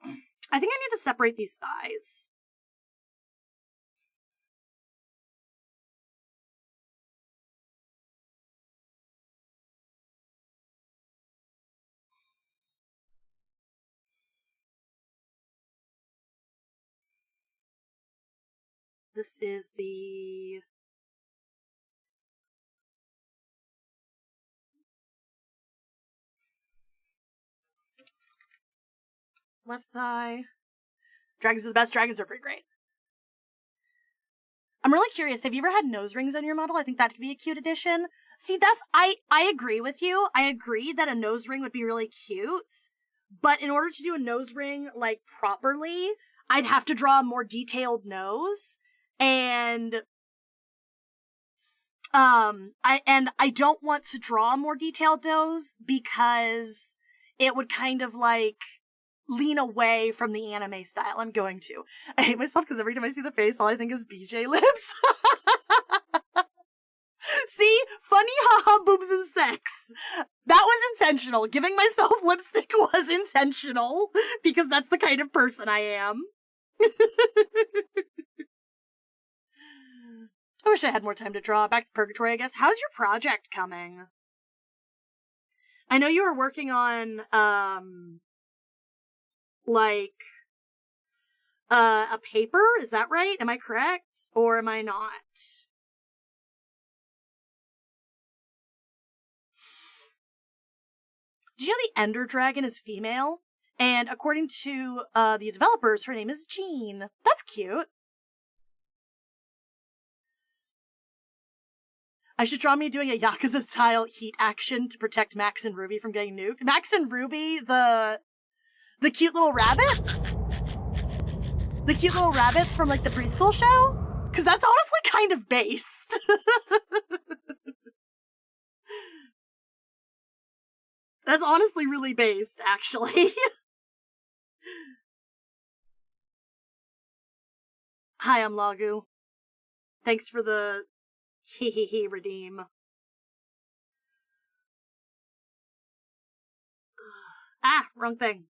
I think I need to separate these thighs. This is the... left thigh. Dragons are the best. Dragons are pretty great. I'm really curious. Have you ever had nose rings on your model? I think that could be a cute addition. See, I agree with you. I agree that a nose ring would be really cute. but in order to do a nose ring, like, properly, I'd have to draw a more detailed nose, and I don't want to draw a more detailed nose because it would kind of, like, lean away from the anime style I'm going to. I hate myself because every time I see the face, all I think is BJ lips. See? Funny haha boobs and sex. That was intentional. Giving myself lipstick was intentional because that's the kind of person I am. I wish I had more time to draw. Back to Purgatory, I guess. How's your project coming? I know you were working on, a paper? Is that right? Am I correct? Or am I not? Did you know the Ender Dragon is female? And according to the developers, her name is Jean. That's cute. I should draw me doing a Yakuza-style heat action to protect Max and Ruby from getting nuked. Max and Ruby, the cute little rabbits? The cute little rabbits from, like, the preschool show? Because that's honestly kind of based. That's honestly really based, actually. Hi, I'm Lagu. Thanks for the he redeem. Ah, wrong thing.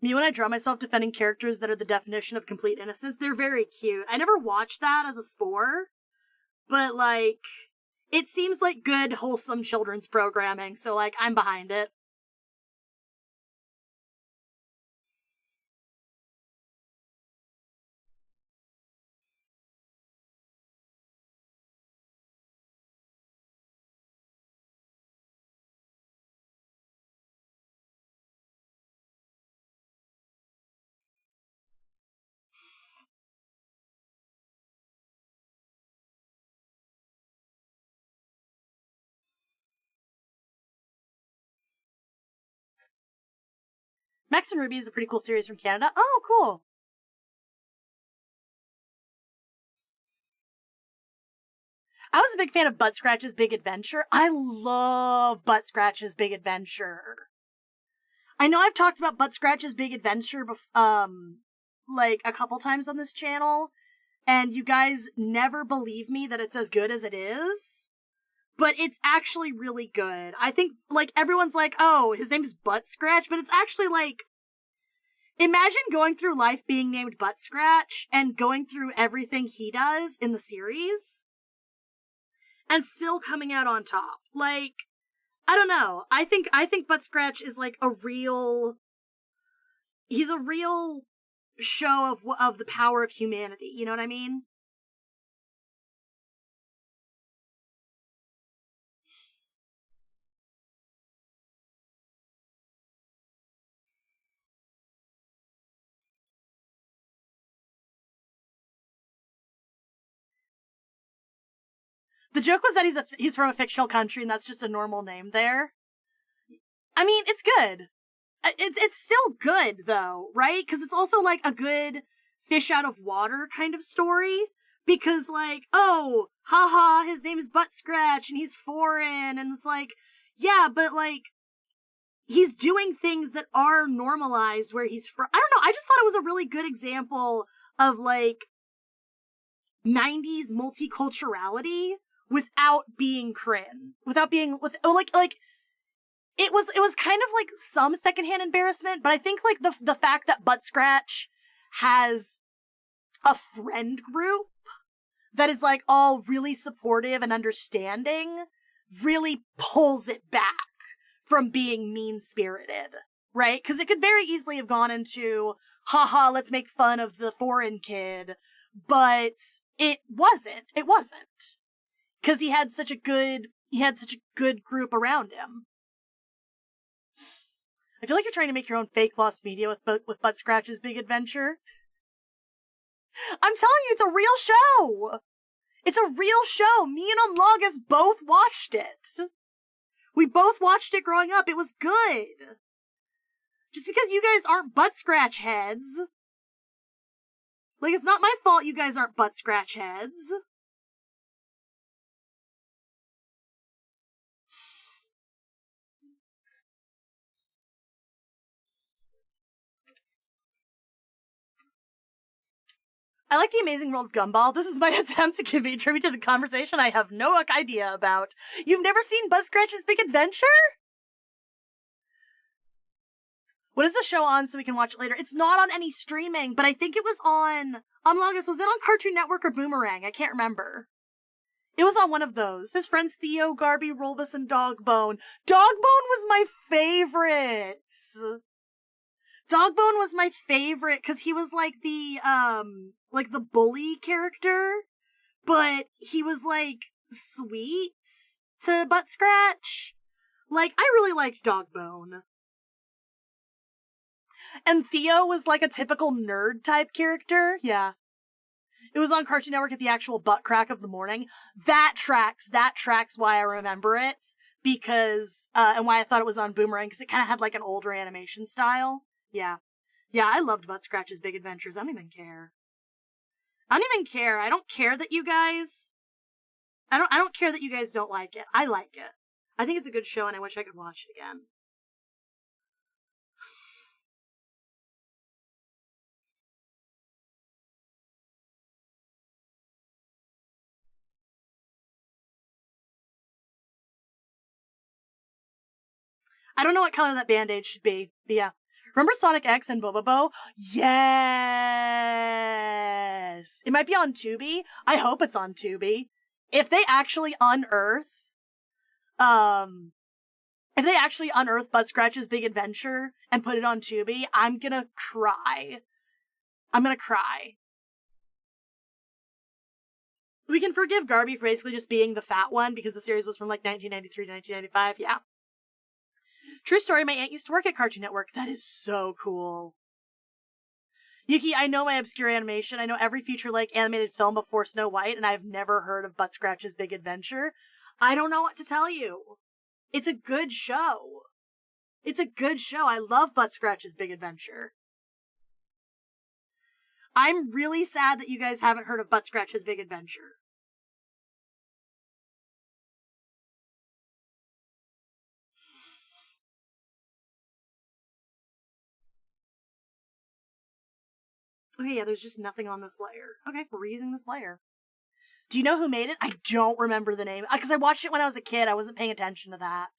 Me when I draw myself defending characters that are the definition of complete innocence, they're very cute. I never watched that as a Spore, but, like, it seems like good, wholesome children's programming, so, like, I'm behind it. Max and Ruby is a pretty cool series from Canada. Oh, cool. I was a big fan of Butt Scratch's Big Adventure. I love Butt Scratch's Big Adventure. I know I've talked about Butt Scratch's Big Adventure, like, a couple times on this channel, and you guys never believe me that it's as good as it is. But it's actually really good. I think, like, everyone's like, oh, his name's Butt Scratch, but it's actually, like, imagine going through life being named Butt Scratch and going through everything he does in the series and still coming out on top. Like, I don't know. I think Butt Scratch is, like, he's a real show of the power of humanity. You know what I mean? The joke was that he's from a fictional country and that's just a normal name there. I mean, it's good. It's still good, though, right? Because it's also, like, a good fish out of water kind of story. Because, like, oh, haha, his name is Butt Scratch and he's foreign. And it's like, yeah, but, like, he's doing things that are normalized where he's from. I don't know, I just thought it was a really good example of, like, 90s multiculturality without being cringe. Without being, it was kind of like some secondhand embarrassment, but I think, like, the fact that Butt Scratch has a friend group that is, like, all really supportive and understanding really pulls it back from being mean-spirited, right? Because it could very easily have gone into, haha, let's make fun of the foreign kid, but it wasn't. It wasn't. Because he had such a good group around him. I feel like you're trying to make your own fake lost media with Butt Scratch's Big Adventure. I'm telling you, it's a real show! It's a real show! Me and Unlogus both watched it! We both watched it growing up. It was good! Just because you guys aren't butt scratch heads. Like, it's not my fault you guys aren't butt scratch heads. I like The Amazing World of Gumball. This is my attempt to contribute to the conversation I have no idea about. You've never seen Butt Scratch's Big Adventure? What is the show on so we can watch it later? It's not on any streaming, but I think it was on... Unlogus, was it on Cartoon Network or Boomerang? I can't remember. It was on one of those. His friends Theo, Garby, Rolbus, and Dogbone. Dogbone was my favorite! Dogbone was my favorite, because he was like the bully character, but he was, like, sweet to Butt Scratch. Like, I really liked Dogbone. And Theo was, like, a typical nerd-type character. Yeah. It was on Cartoon Network at the actual butt crack of the morning. That tracks why I remember it, because, and why I thought it was on Boomerang, because it kind of had, like, an older animation style. Yeah. Yeah, I loved Butt Scratch's Big Adventures. I don't even care. I don't care that you guys... I don't care that you guys don't like it. I like it. I think it's a good show, and I wish I could watch it again. I don't know what color that Band-Aid should be, but yeah. Remember Sonic X and Bobobo? Yes! It might be on Tubi. I hope it's on Tubi. If they actually unearth, Butt Scratch's Big Adventure and put it on Tubi, I'm gonna cry. I'm gonna cry. We can forgive Garby for basically just being the fat one, because the series was from like 1993 to 1995, yeah. True story, my aunt used to work at Cartoon Network. That is so cool. Yuki, I know my obscure animation. I know every feature-length animated film before Snow White, and I've never heard of Butt Scratch's Big Adventure. I don't know what to tell you. It's a good show. It's a good show. I love Butt Scratch's Big Adventure. I'm really sad that you guys haven't heard of Butt Scratch's Big Adventure. Okay, yeah, there's just nothing on this layer. Okay, we're reusing this layer. Do you know who made it? I don't remember the name. Because I watched it when I was a kid. I wasn't paying attention to that.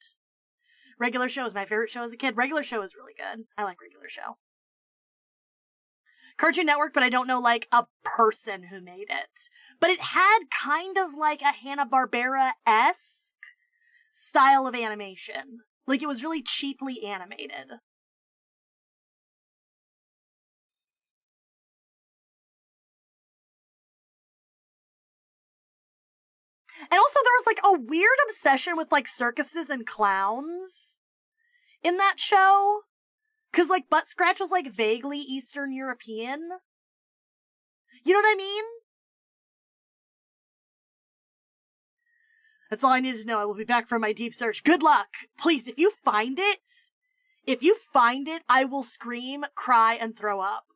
Regular Show is my favorite show as a kid. Regular Show is really good. I like Regular Show. Cartoon Network, but I don't know, like, a person who made it. But it had kind of like a Hanna-Barbera-esque style of animation. Like, it was really cheaply animated. And also there was, like, a weird obsession with, like, circuses and clowns in that show. Because, like, Butt Scratch was, like, vaguely Eastern European. You know what I mean? That's all I needed to know. I will be back from my deep search. Good luck! Please, if you find it, I will scream, cry, and throw up.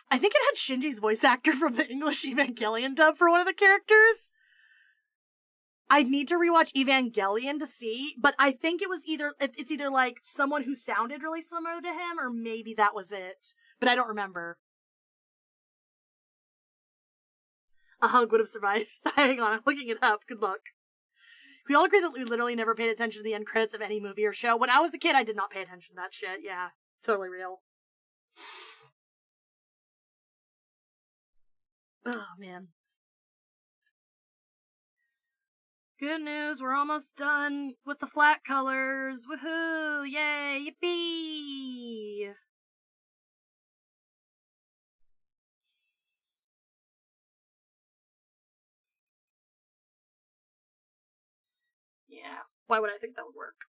I think it had Shinji's voice actor from the English Evangelion dub for one of the characters. I'd need to rewatch Evangelion to see, but I think it was it's either like someone who sounded really similar to him, or maybe that was it. But I don't remember. A hug would have survived. Hang on, I'm looking it up. Good luck. We all agree that we literally never paid attention to the end credits of any movie or show. When I was a kid, I did not pay attention to that shit. Yeah, totally real. Oh, man. Good news, we're almost done with the flat colors. Woohoo! Yay! Yippee! Yeah, why would I think that would work?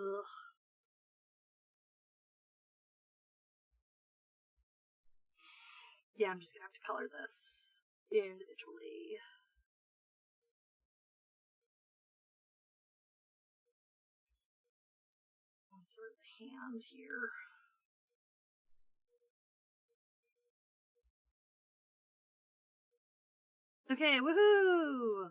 Ugh. Yeah, I'm just gonna have to color this individually. For the hand here. Okay, woohoo!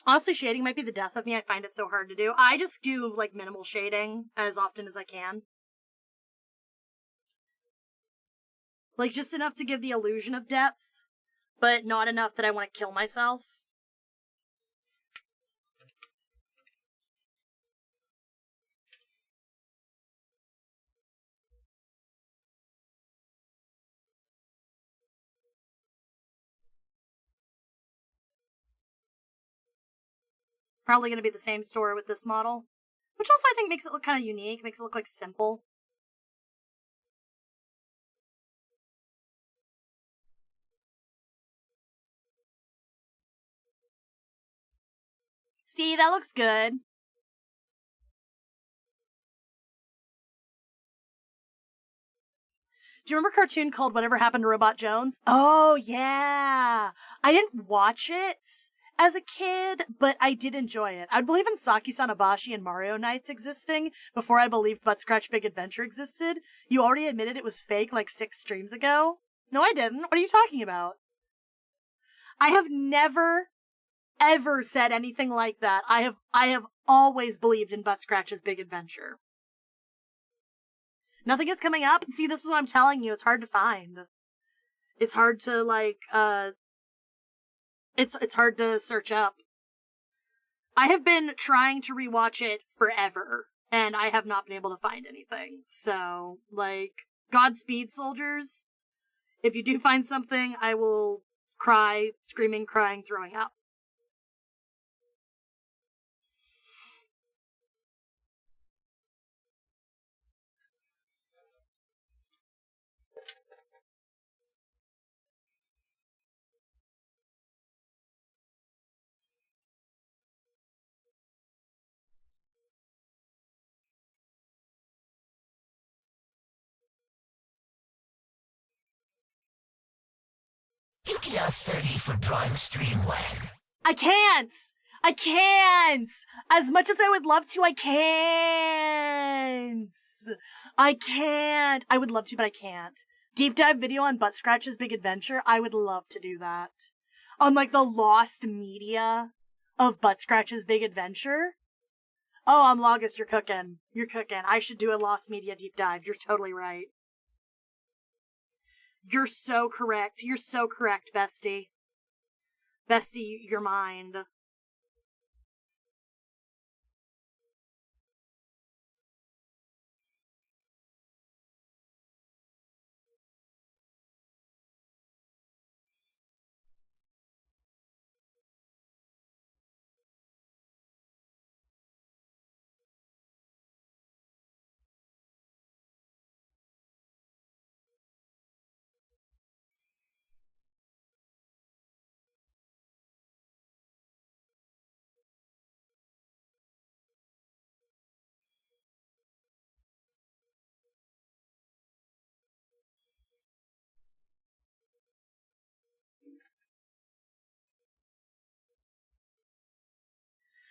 Honestly, shading might be the death of me. I find it so hard to do. I just do, like, minimal shading as often as I can. Like, just enough to give the illusion of depth, but not enough that I want to kill myself. Probably going to be the same story with this model. Which also I think makes it look kind of unique, makes it look, like, simple. See, that looks good. Do you remember a cartoon called Whatever Happened to Robot Jones? Oh, yeah. I didn't watch it as a kid, but I did enjoy it. I'd believe in Saki-san Abashi and Mario Nights existing before I believed Butt Scratch Big Adventure existed. You already admitted it was fake like 6 streams ago? No, I didn't. What are you talking about? I have never, ever said anything like that. I have always believed in Butt Scratch's Big Adventure. Nothing is coming up. See, this is what I'm telling you. It's hard to find. It's hard to, like, It's hard to search up. I have been trying to rewatch it forever, and I have not been able to find anything. So, like, Godspeed, soldiers. If you do find something, I will cry, screaming, crying, throwing up. You get a 30 for drawing StreamLabs. I can't! I can't! As much as I would love to, I can't! I can't! I would love to, but I can't. Deep dive video on Butt Scratch's Big Adventure, I would love to do that. On, like, the lost media of Butt Scratch's Big Adventure. Oh, I'm Logist, you're cooking. You're cooking. I should do a lost media deep dive. You're totally right. You're so correct. You're so correct, bestie. Bestie, your mind.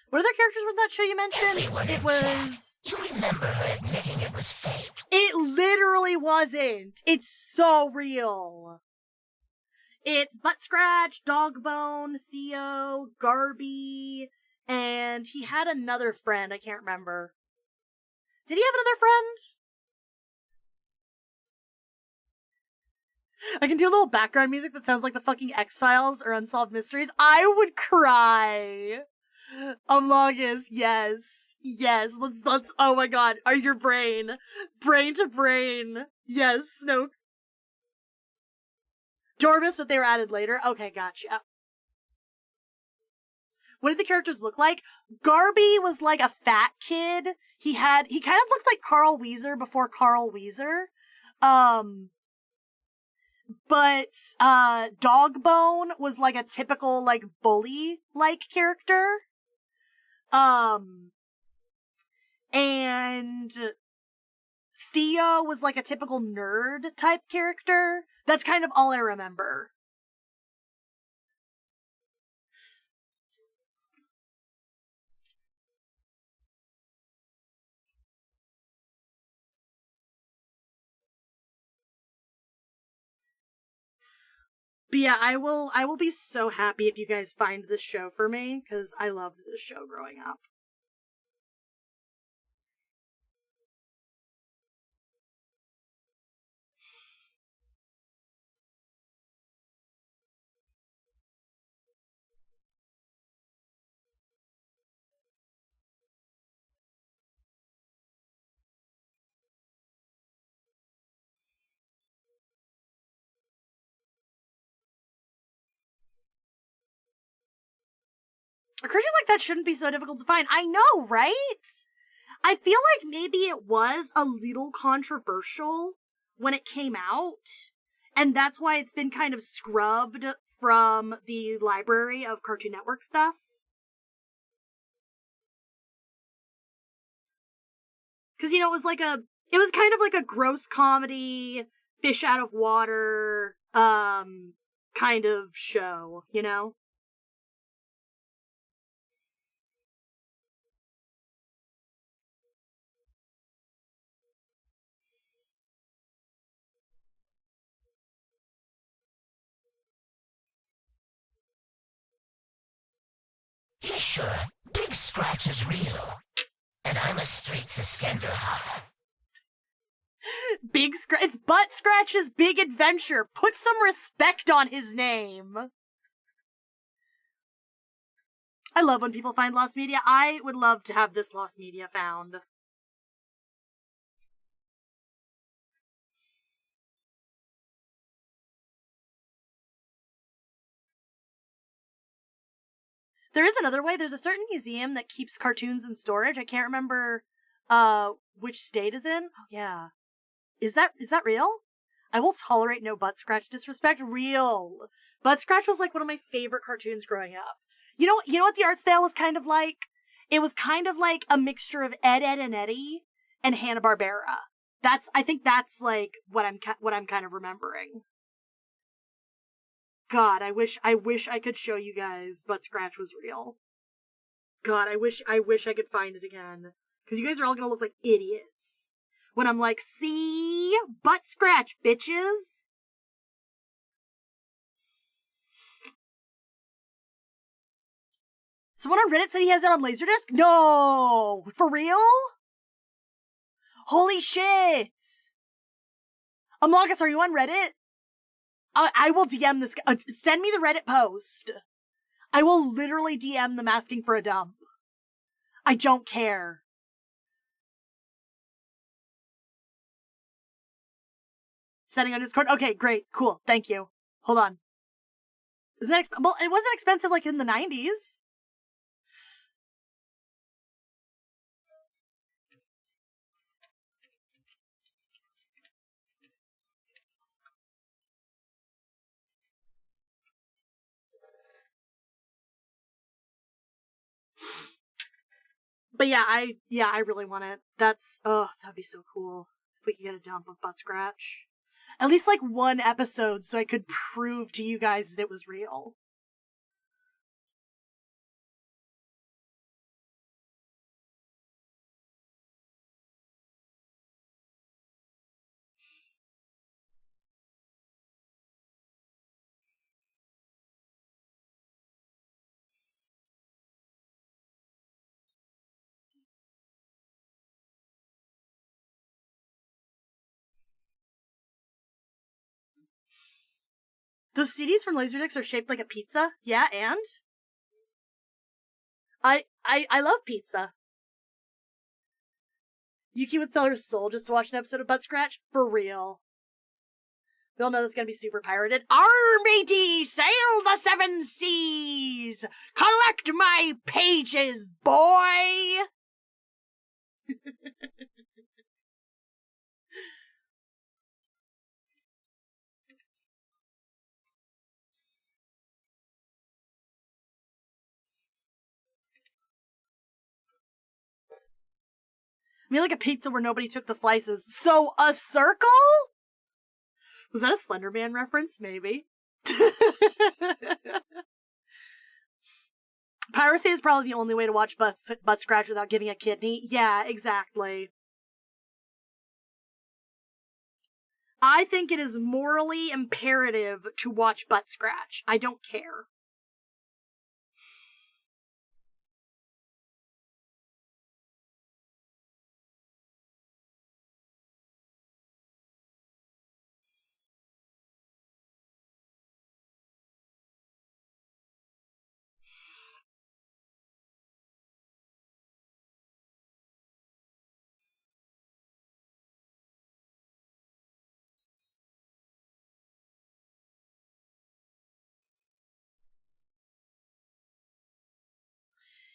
What other characters were that show you mentioned? Everyone It in was... chat, you remember her admitting it was fake. It literally wasn't. It's so real. It's Butt Scratch, Dogbone, Theo, Garby, and he had another friend. I can't remember. Did he have another friend? I can do a little background music that sounds like the fucking X-Files or Unsolved Mysteries. I would cry. Among Us, yes. Yes, let's, oh my god, are your brain to brain. Yes, no. Dormus, but they were added later. Okay, gotcha. What did the characters look like? Garby was like a fat kid. He kind of looked like Carl Wheezer before Carl Wheezer. But, Dogbone was, like, a typical, like, bully-like character. And Theo was, like, a typical nerd-type character. That's kind of all I remember. But yeah, I will be so happy if you guys find this show for me, because I loved this show growing up. A creature like that shouldn't be so difficult to find. I know, right? I feel like maybe it was a little controversial when it came out, and that's why it's been kind of scrubbed from the library of Cartoon Network stuff. Because, it was kind of like a gross comedy, fish out of water, kind of show, Yeah, sure. Big Scratch is real. And I'm a straight suspender hog. It's Butt Scratch's Big Adventure. Put some respect on his name. I love when people find lost media. I would love to have this lost media found. There is another way. There's a certain museum that keeps cartoons in storage. I can't remember which state is in. Oh yeah. Is that real? I will tolerate no Butt Scratch disrespect. Real. Butt Scratch was like one of my favorite cartoons growing up. You know what the art style was kind of like? It was kind of like a mixture of Ed, Edd and Eddy and Hanna-Barbera. I think that's like what I'm kind of remembering. God, I wish I could show you guys Butt Scratch was real. God, I wish I could find it again. Because you guys are all gonna look like idiots when I'm like, see? Butt Scratch, bitches! Someone on Reddit said he has it on Laserdisc? No! For real? Holy shit! Among Us, are you on Reddit? I will DM this guy. Send me the Reddit post. I will literally DM them asking for a dump. I don't care. Setting on Discord? Okay, great, cool, thank you. Hold on. Isn't that well, it wasn't expensive like in the 90s. But yeah, I really want it. That'd be so cool. If we could get a dump of Butt Scratch. At least like one episode so I could prove to you guys that it was real. Those CDs from Laserdisc are shaped like a pizza. Yeah, and? I love pizza. Yuki would sell her soul just to watch an episode of Butt Scratch? For real. We all know this is gonna be super pirated. Matey, sail the 7 seas! Collect my pages, boy! I mean, like a pizza where nobody took the slices. So, a circle? Was that a Slender Man reference? Maybe. Piracy is probably the only way to watch butt scratch without giving a kidney. Yeah, exactly. I think it is morally imperative to watch butt scratch. I don't care.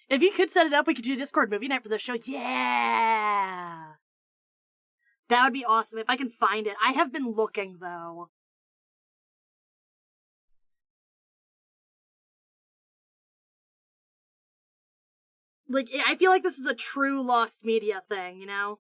If you could set it up, we could do Discord movie night for the show. Yeah! That would be awesome if I can find it. I have been looking, though. Like, I feel like this is a true lost media thing, you know?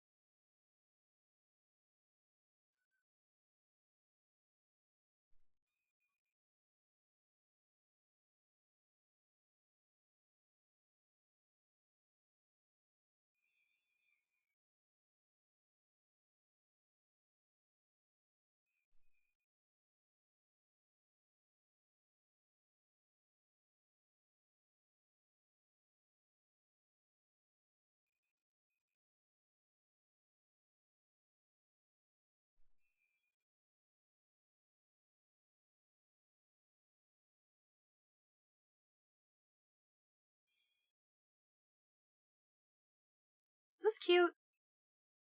Is this cute?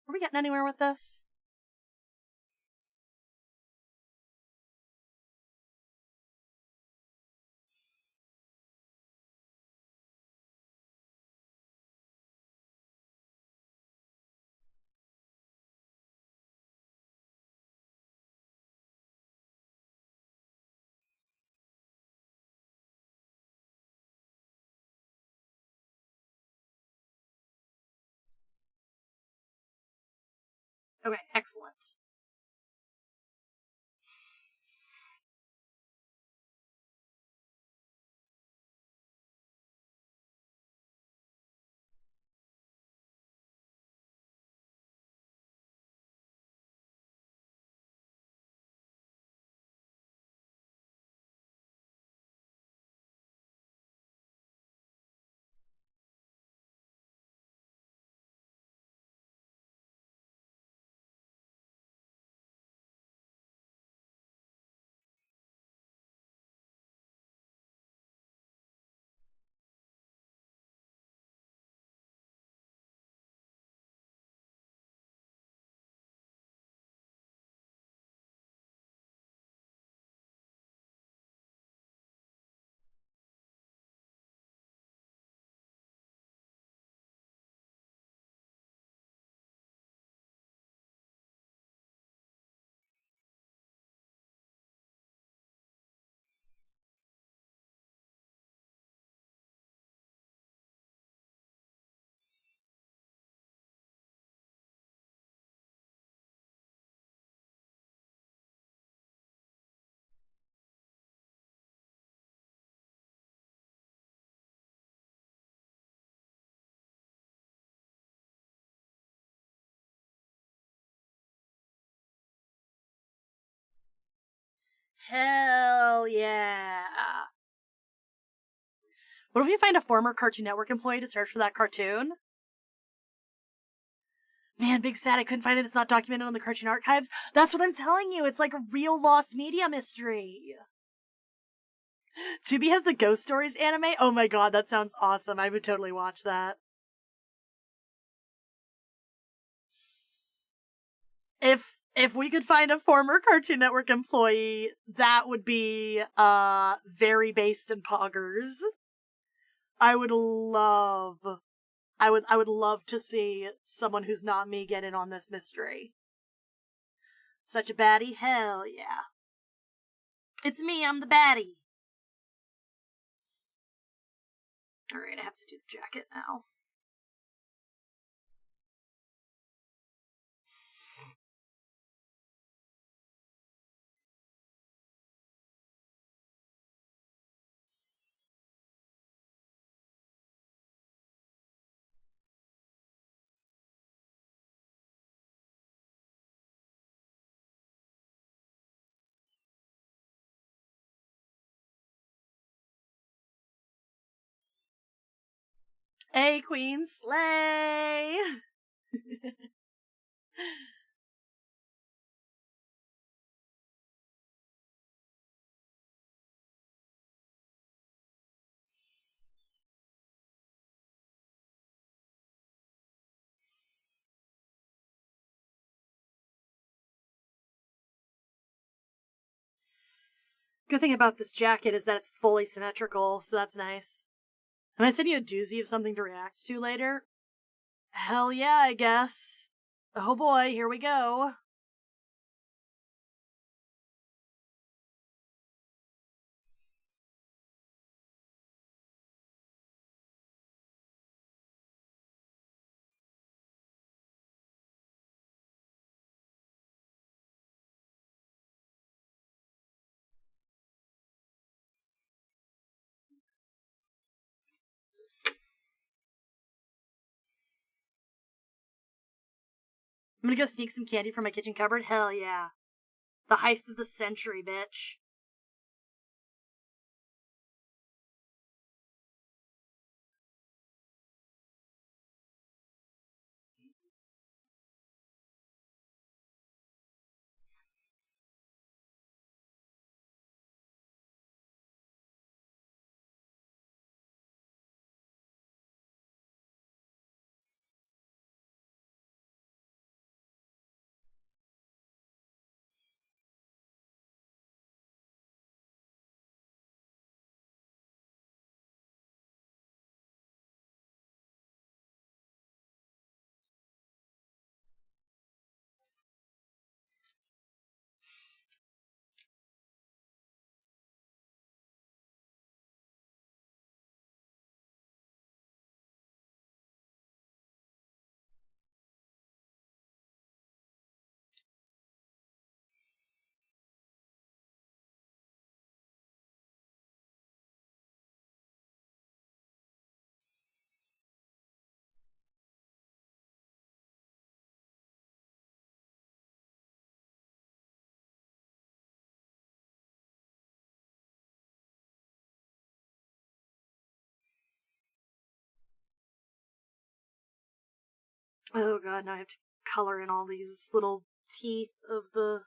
Are we getting anywhere with this? Okay, excellent. Hell yeah. What if we find a former Cartoon Network employee to search for that cartoon? Man, big sad I couldn't find it. It's not documented on the Cartoon Archives. That's what I'm telling you. It's like a real lost media mystery. Tubi has the Ghost Stories anime? Oh my god, that sounds awesome. I would totally watch that. If we could find a former Cartoon Network employee, that would be very based in poggers. I would love to see someone who's not me get in on this mystery. Such a baddie? Hell yeah. It's me, I'm the baddie. Alright, I have to do the jacket now. Hey, Queen Slay! Good thing about this jacket is that it's fully symmetrical, so that's nice. And I sent you a doozy of something to react to later. Hell yeah, I guess. Oh boy, here we go. I'm gonna go sneak some candy from my kitchen cupboard. Hell yeah. The heist of the century, bitch. Oh god, now I have to color in all these little teeth of the...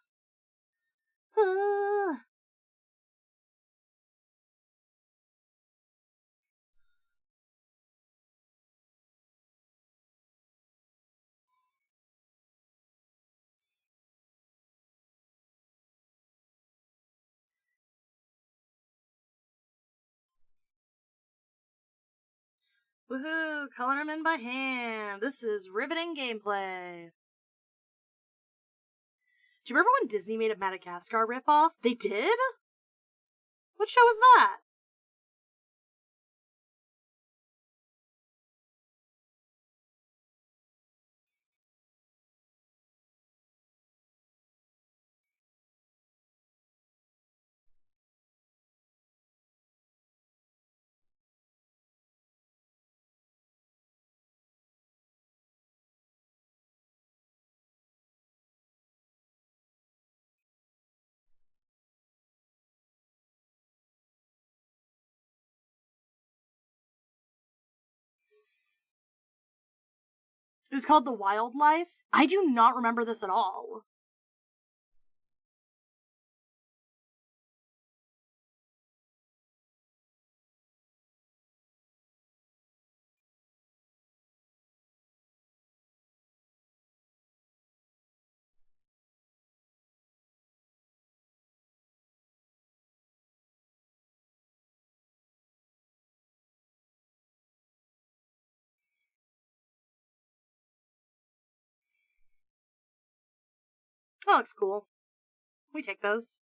Woohoo! Color them in by hand. This is riveting gameplay. Do you remember when Disney made a Madagascar ripoff? They did? What show was that? It was called The Wildlife. I do not remember this at all. That looks cool. We take those.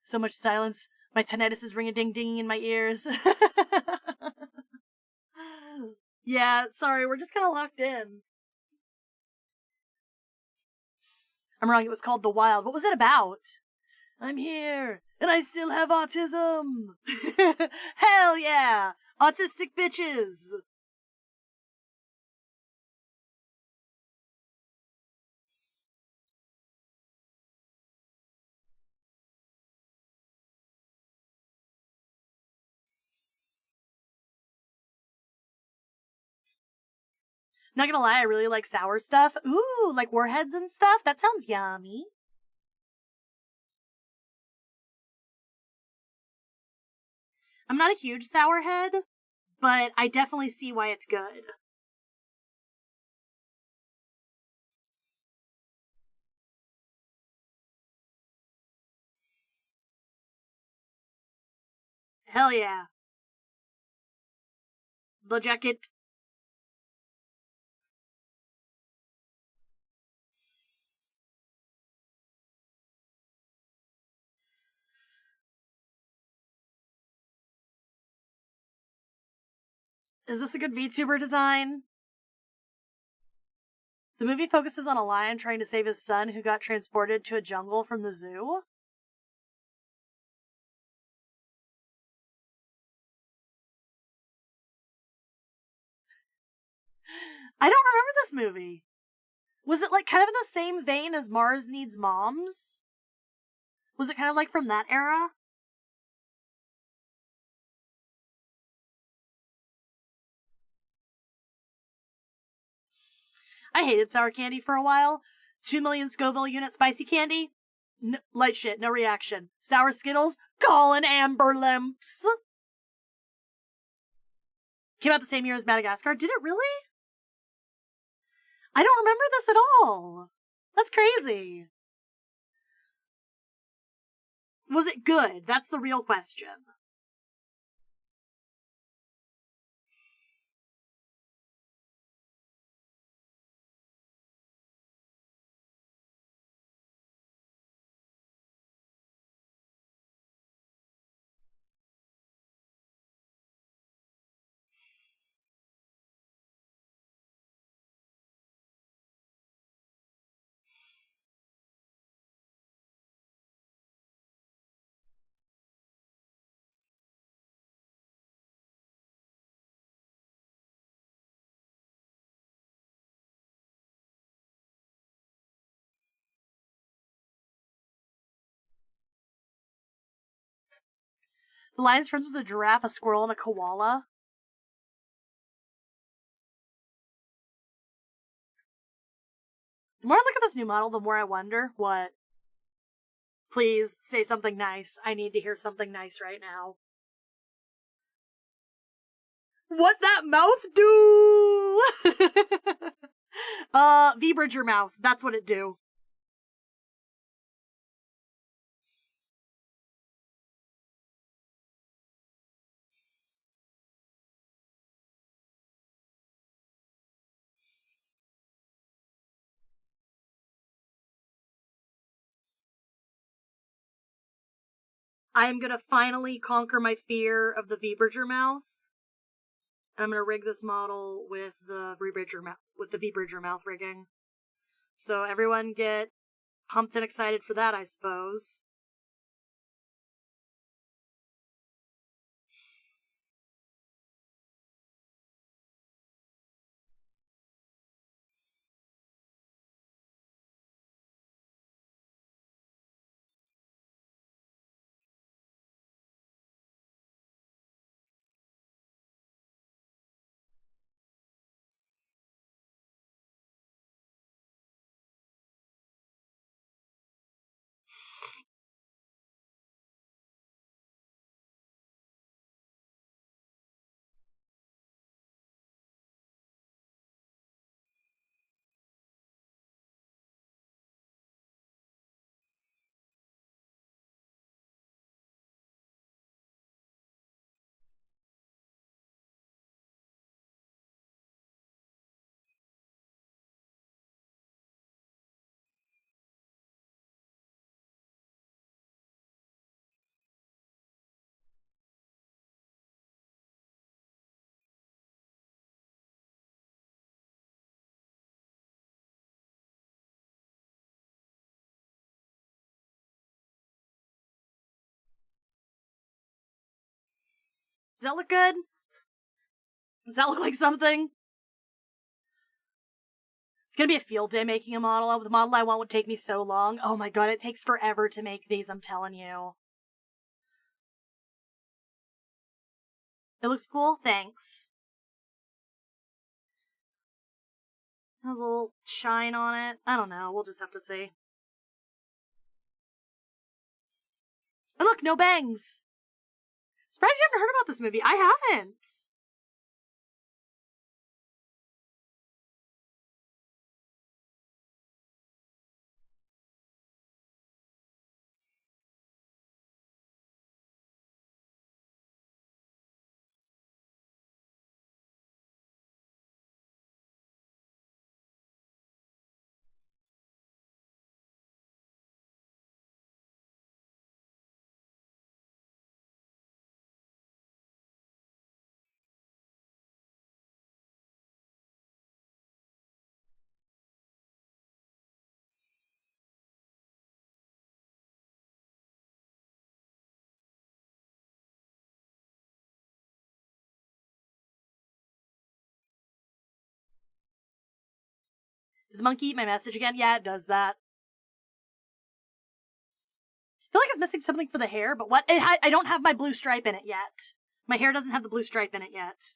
So much silence. My tinnitus is ring-a-ding-dinging in my ears. Yeah, sorry, we're just kind of locked in. I'm wrong, it was called The Wild. What was it about? I'm here, and I still have autism! Hell yeah! Autistic bitches! Not gonna lie, I really like sour stuff. Ooh, like warheads and stuff? That sounds yummy. I'm not a huge sour head, but I definitely see why it's good. Hell yeah. The jacket. Is this a good VTuber design? The movie focuses on a lion trying to save his son who got transported to a jungle from the zoo. I don't remember this movie. Was it like kind of in the same vein as Mars Needs Moms? Was it kind of like from that era? I hated sour candy for a while. 2 million Scoville unit spicy candy? Light shit, no reaction. Sour Skittles? Call an Amber Limps! Came out the same year as Madagascar. Did it really? I don't remember this at all. That's crazy. Was it good? That's the real question. The lion's friends was a giraffe, a squirrel, and a koala. The more I look at this new model, the more I wonder what. Please say something nice. I need to hear something nice right now. What that mouth do? V-bridge your mouth. That's what it do. I am gonna finally conquer my fear of the V-bridger mouth. I'm gonna rig this model with the V-bridger mouth rigging. So everyone get pumped and excited for that, I suppose. Does that look good? Does that look like something? It's gonna be a field day making a model. The model I want would take me so long. Oh my god, it takes forever to make these, I'm telling you. It looks cool? Thanks. Has a little shine on it. I don't know, we'll just have to see. And look, no bangs! Surprised you haven't heard about this movie. I haven't! Did the monkey eat my message again? Yeah, it does that. I feel like it's missing something for the hair, but what? I don't have my blue stripe in it yet. My hair doesn't have the blue stripe in it yet.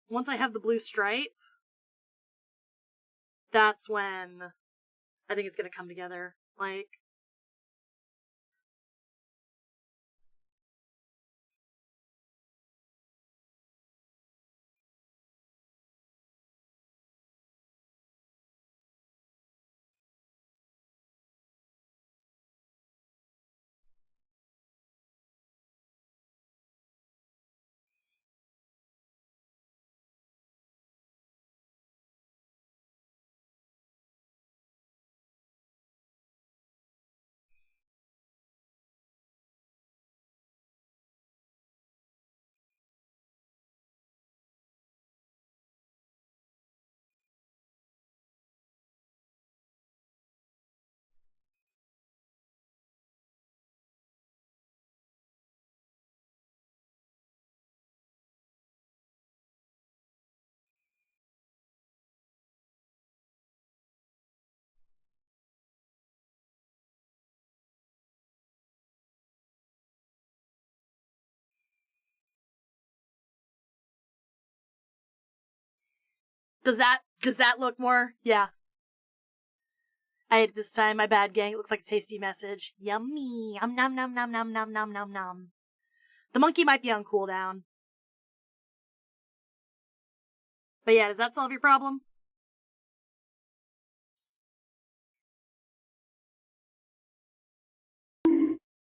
Once I have the blue stripe, that's when I think it's gonna come together. Like, does that look more? Yeah. I ate it this time. My bad, gang. It looked like a tasty message. Yummy. Nom nom nom nom nom nom nom nom nom. The monkey might be on cooldown. But yeah, does that solve your problem?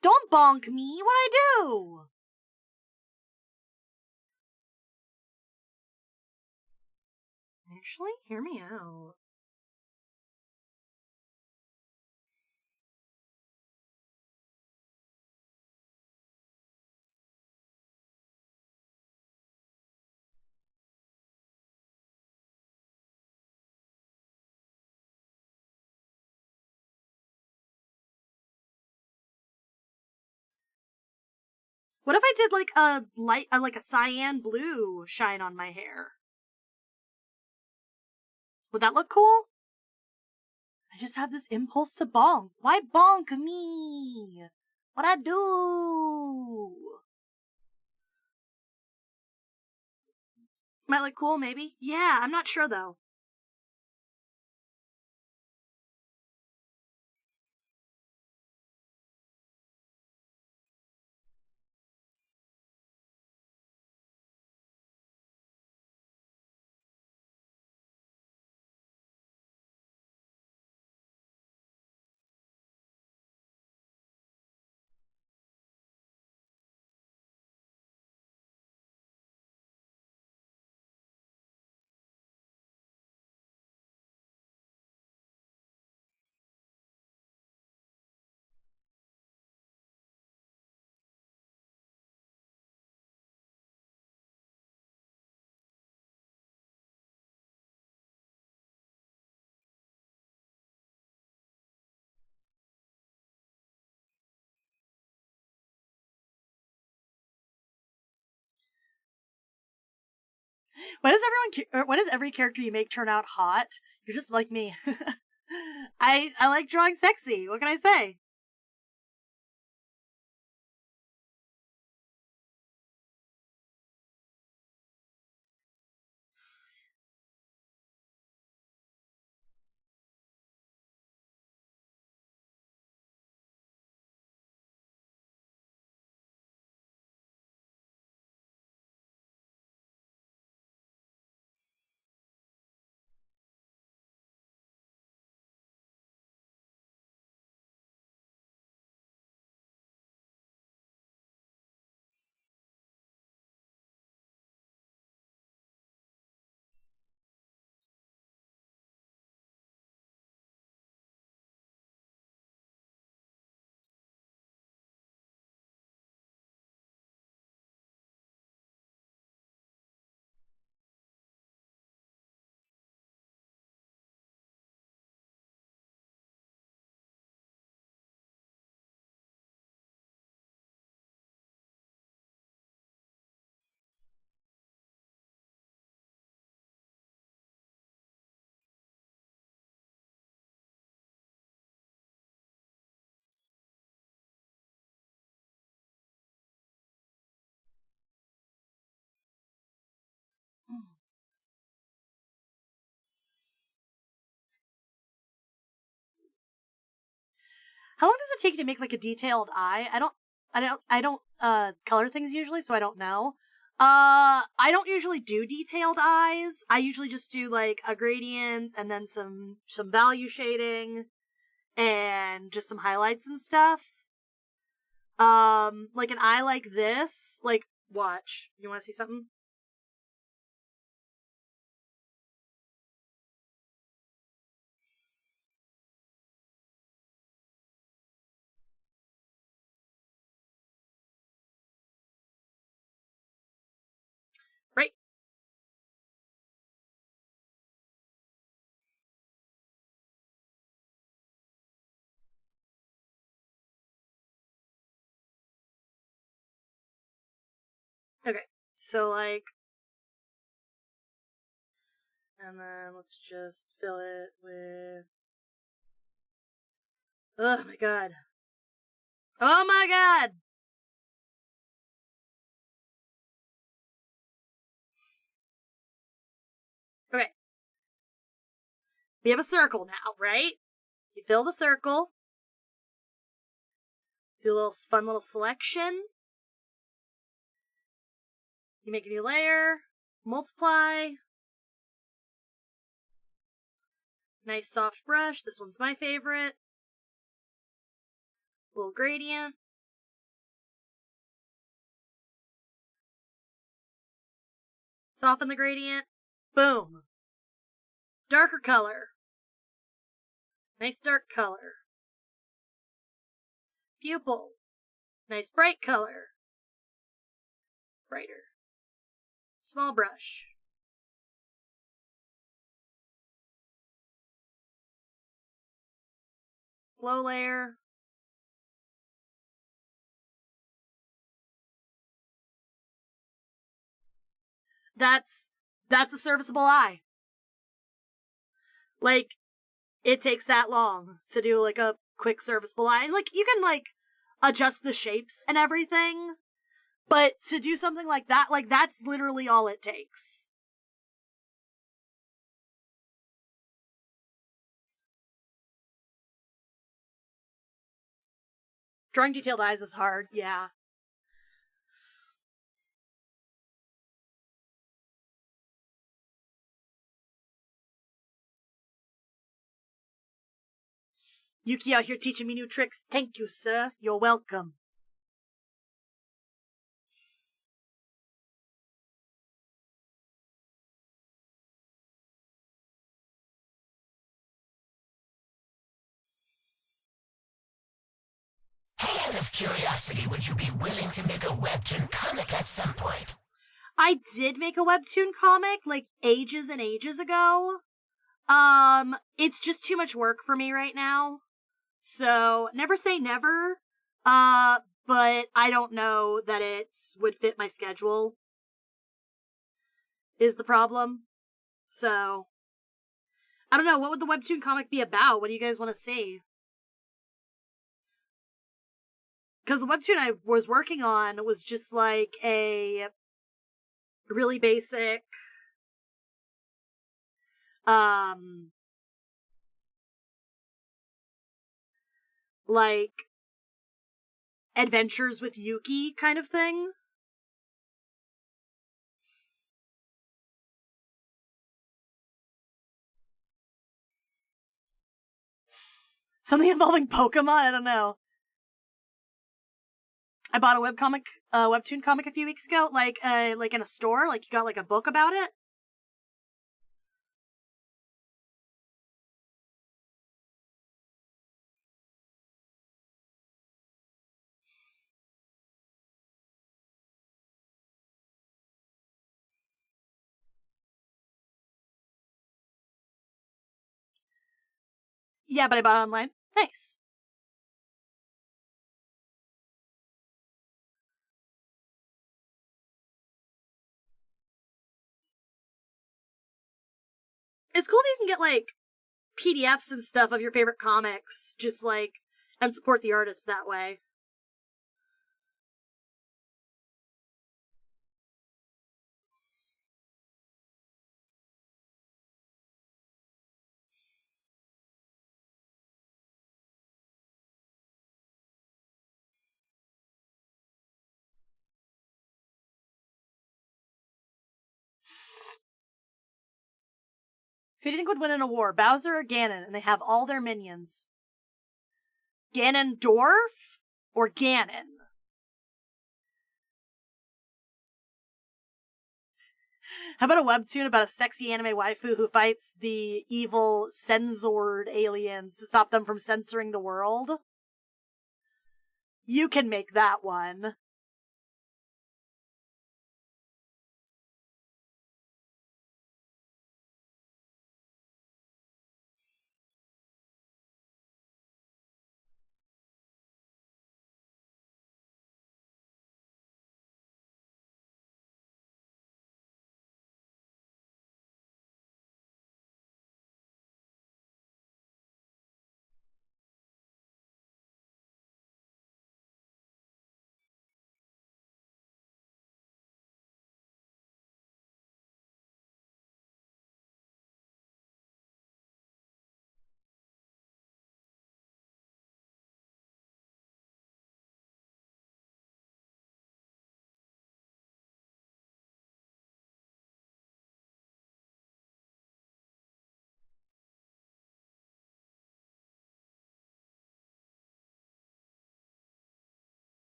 Don't bonk me. What'd I do? Actually, hear me out. What if I did like a like a cyan blue shine on my hair? Would that look cool? I just have this impulse to bonk. Why bonk me? What'd I do? Might look cool, maybe? Yeah, I'm not sure though. Why does why does every character you make turn out hot? You're just like me. I like drawing sexy. What can I say? How long does it take you to make like a detailed eye? I don't color things usually, so I don't know. I don't usually do detailed eyes. I usually just do like a gradient and then some value shading and just some highlights and stuff. Like an eye like this, like watch. You want to see something? Right. Okay. So like, and then let's just fill it with. Oh my god. Oh my god! Okay. We have a circle now, right? You fill the circle. Do a little fun little selection. You make a new layer. Multiply. Nice soft brush. This one's my favorite. Little gradient. Soften the gradient. Boom. Darker color. Nice dark color. Pupil. Nice bright color. Brighter. Small brush. Glow layer. That's a serviceable eye. Like, it takes that long to do like a quick serviceable eye. And like, you can like adjust the shapes and everything, but to do something like that, like that's literally all it takes. Drawing detailed eyes is hard, yeah. Yuki out here teaching me new tricks. Thank you, sir. You're welcome. Hey, out of curiosity, would you be willing to make a webtoon comic at some point? I did make a webtoon comic, like, ages and ages ago. It's just too much work for me right now. So, never say never. But I don't know that it would fit my schedule. is the problem. So, I don't know, what would the webtoon comic be about? What do you guys want to see? Because the webtoon I was working on was just like a really basic, like, adventures with Yuki kind of thing. Something involving Pokemon? I don't know. I bought a webtoon comic a few weeks ago, like in a store, like you got like a book about it. Yeah, but I bought it online. Nice. It's cool that you can get like PDFs and stuff of your favorite comics, just like, and support the artist that way. Who do you think would win in a war, Bowser or Ganon? And they have all their minions. Ganondorf or Ganon? How about a webtoon about a sexy anime waifu who fights the evil censored aliens to stop them from censoring the world? You can make that one.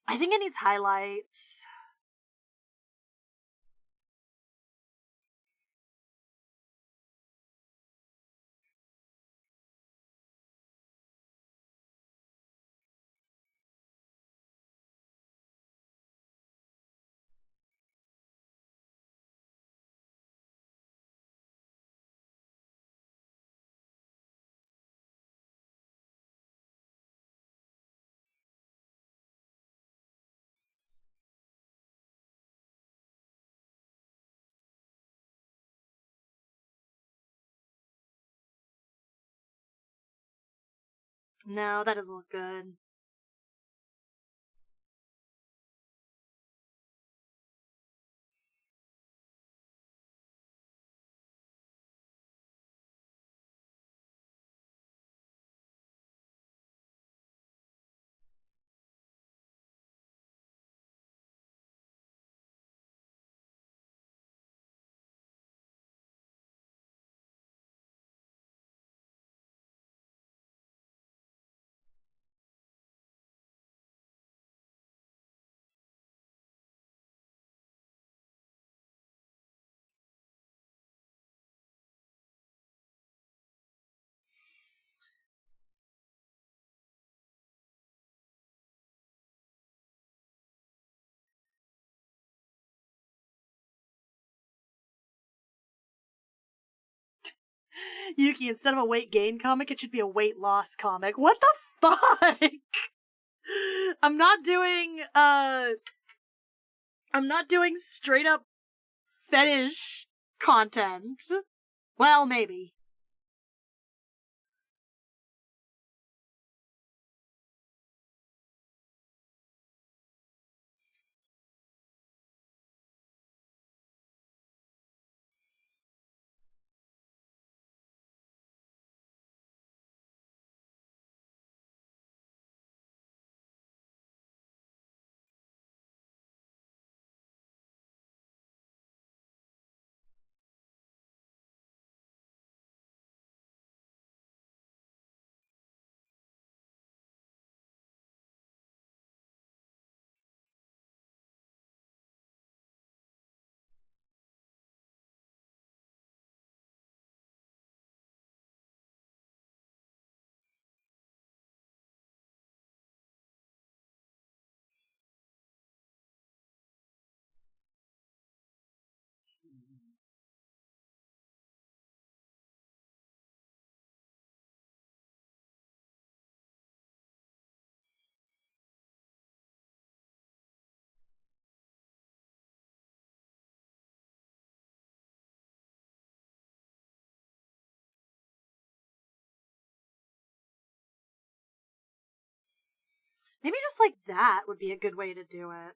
I think it needs highlights. No, that doesn't look good. Yuki, instead of a weight gain comic, it should be a weight loss comic. What the fuck? I'm not doing straight up fetish content. Well, maybe. Maybe just like that would be a good way to do it.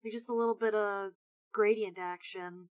Maybe just a little bit of gradient action.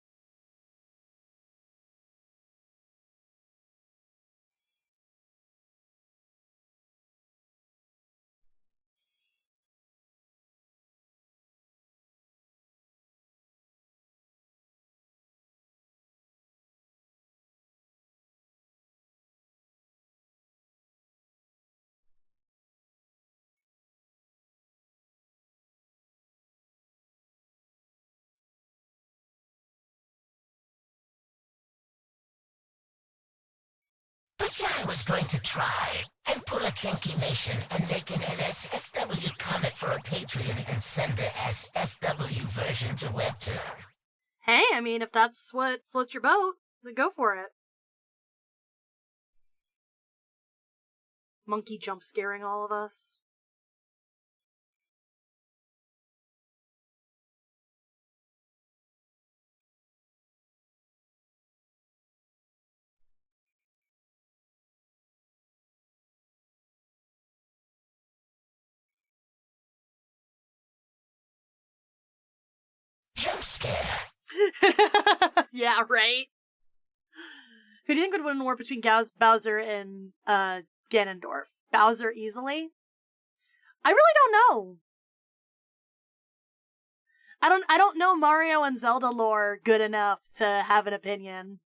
But yeah, I was going to try and pull a Kinky Nation and make an NSFW comic for a Patreon and send the SFW version to Webtoon. Hey, I mean, if that's what floats your boat, then go for it. Monkey jump scaring all of us. Jump scare. Yeah, right? Who do you think would win war between Bowser and Ganondorf? Bowser easily? I really don't know. I don't know Mario and Zelda lore good enough to have an opinion.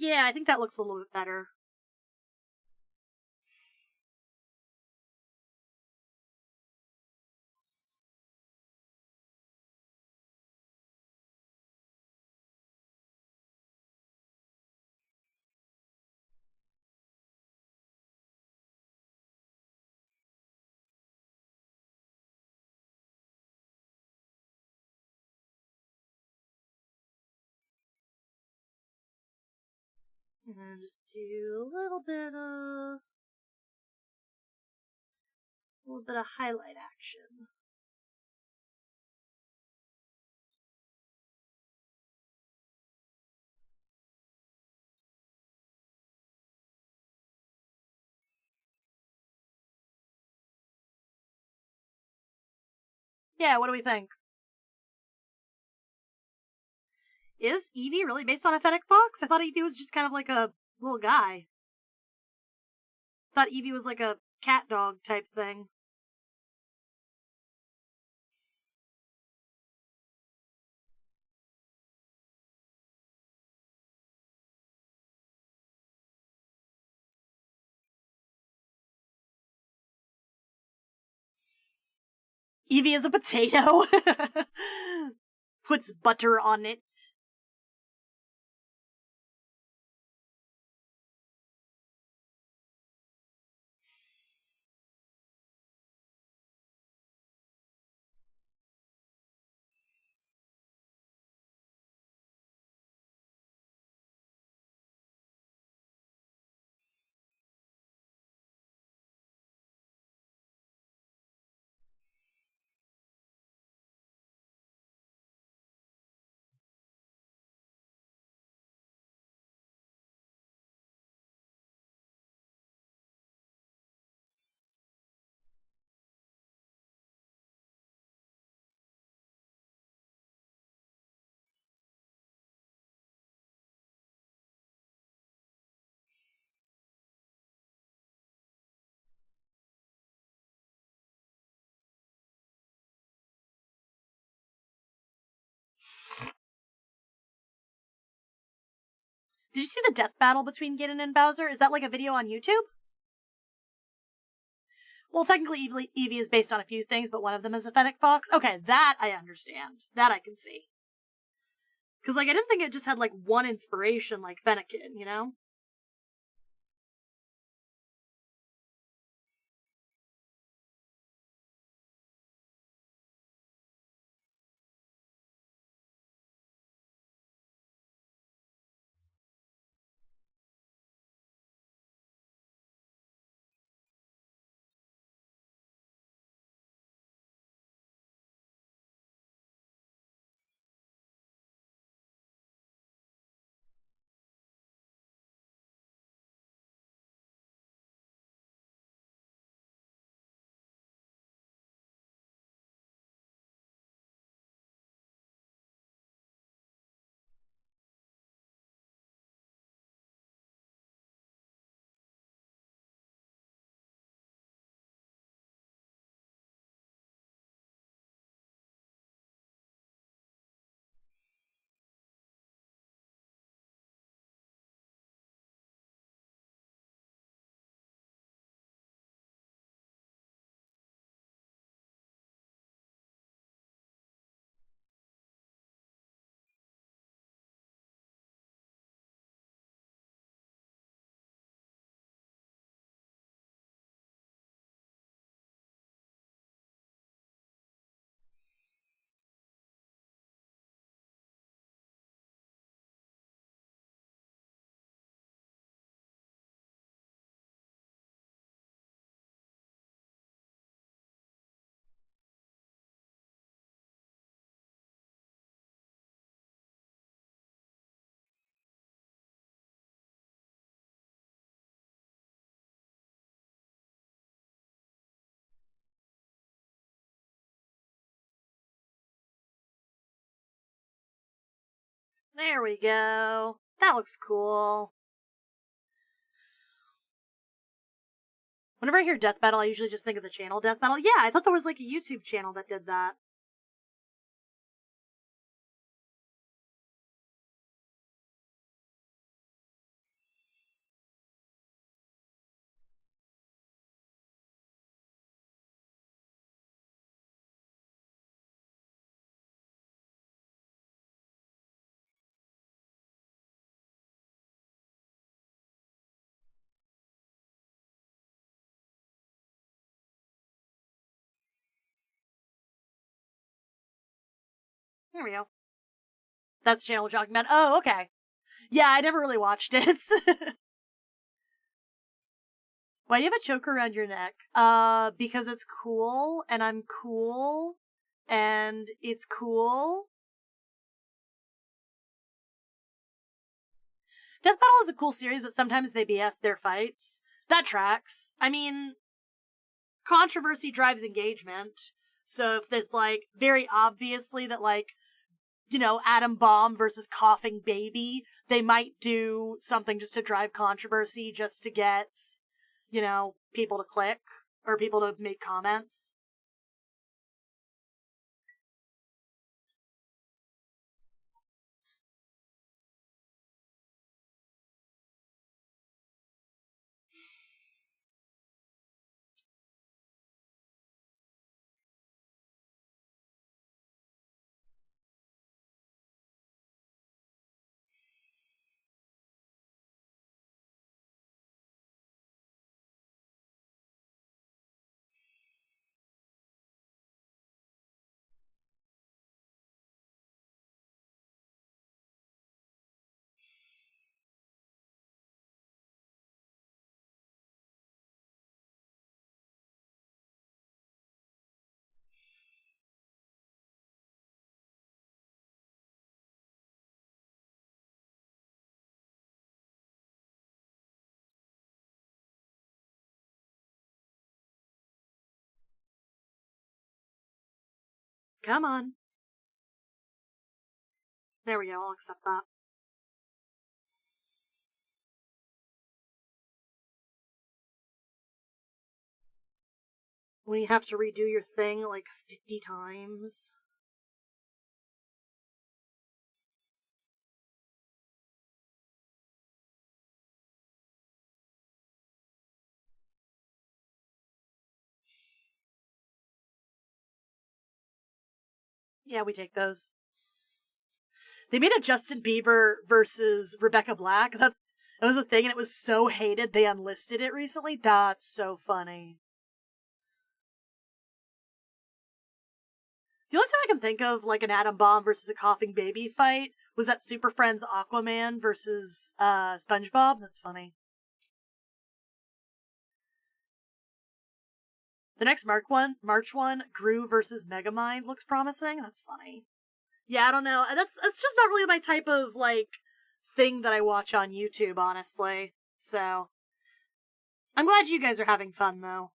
Yeah, I think that looks a little bit better. And then just do a little bit of highlight action. Yeah, what do we think? Is Eevee really based on a fennec fox? I thought Eevee was just kind of like a little guy. I thought Eevee was like a cat dog type thing. Eevee is a potato. Puts butter on it. Did you see the death battle between Ganon and Bowser? Is that like a video on YouTube? Well, technically, Eevee is based on a few things, but one of them is a fennec fox. Okay, that I understand. That I can see. Because, like, I didn't think it just had, like, one inspiration, like Fennekin, you know? There we go. That looks cool. Whenever I hear Death Battle, I usually just think of the channel Death Battle. Yeah, I thought there was like a YouTube channel that did that. Here we go. That's the channel we're talking about. Oh, okay. Yeah, I never really watched it. Why do you have a choker around your neck? Because it's cool, and I'm cool, and it's cool. Death Battle is a cool series, but sometimes they BS their fights. That tracks. I mean, controversy drives engagement. So if there's, like, very obviously that, like, you know, atom bomb versus coughing baby, they might do something just to drive controversy, just to get, you know, people to click, or people to make comments. Come on. There we go, I'll accept that. When you have to redo your thing like 50 times. Yeah, we take those. They made a Justin Bieber versus Rebecca Black. That was a thing, and it was so hated they unlisted it recently. That's so funny. The only time I can think of, like, an atom bomb versus a coughing baby fight was that Super Friends Aquaman versus SpongeBob. That's funny. The next March one, Gru versus Megamind looks promising. That's funny. Yeah, I don't know. That's just not really my type of, like, thing that I watch on YouTube, honestly. So, I'm glad you guys are having fun, though.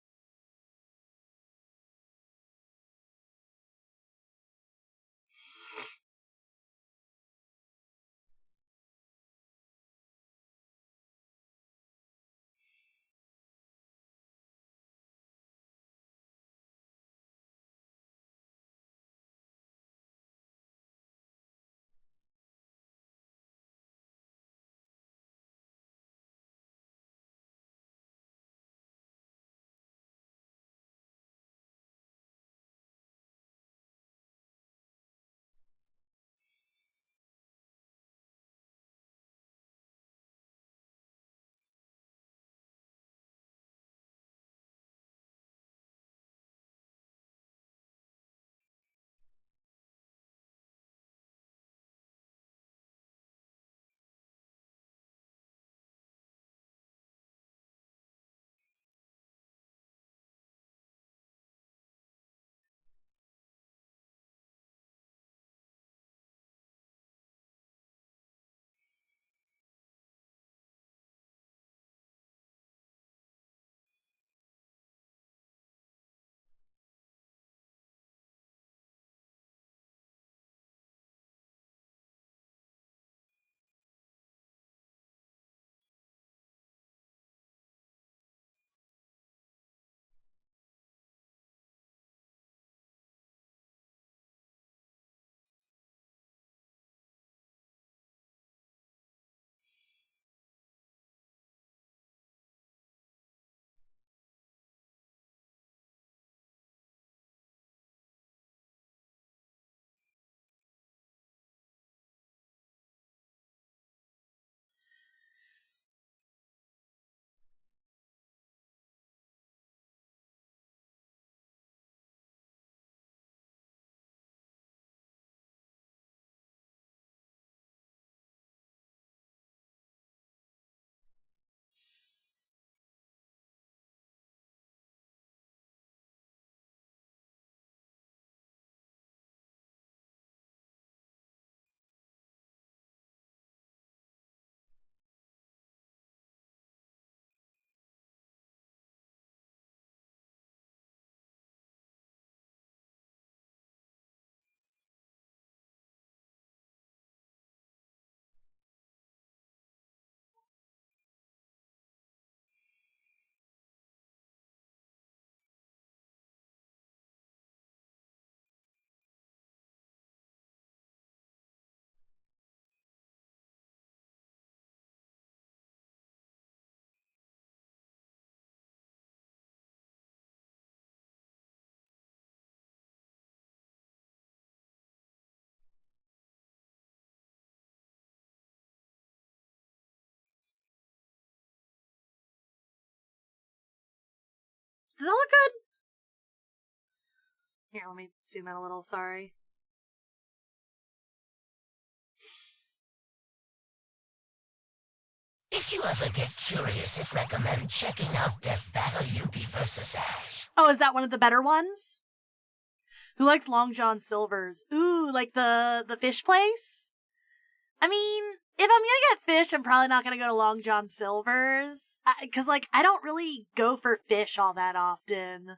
Does that look good? Here, let me zoom in a little, sorry. If you ever get curious, if recommend checking out Death Battle Yuki vs. Ash. Oh, is that one of the better ones? Who likes Long John Silver's? Ooh, like the fish place? I mean, if I'm gonna get fish, I'm probably not gonna go to Long John Silver's. Cause, like, I don't really go for fish all that often.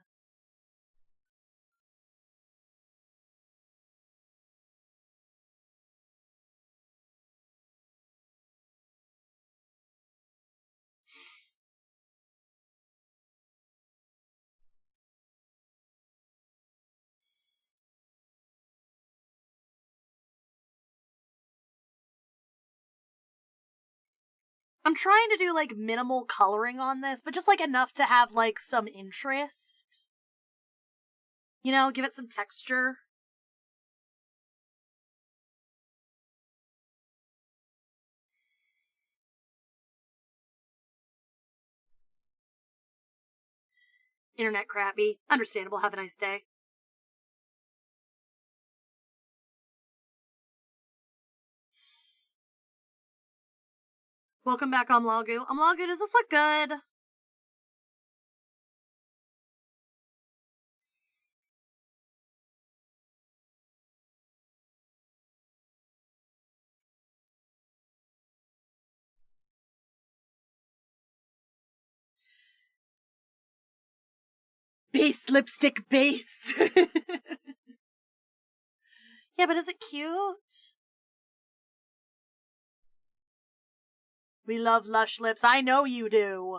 I'm trying to do, like, minimal coloring on this, but just, like, enough to have, like, some interest. You know, give it some texture. Internet crappy. Understandable. Have a nice day. Welcome back, Omlagu. Omlagu, does this look good? Base lipstick based. Yeah, but is it cute? We love lush lips. I know you do.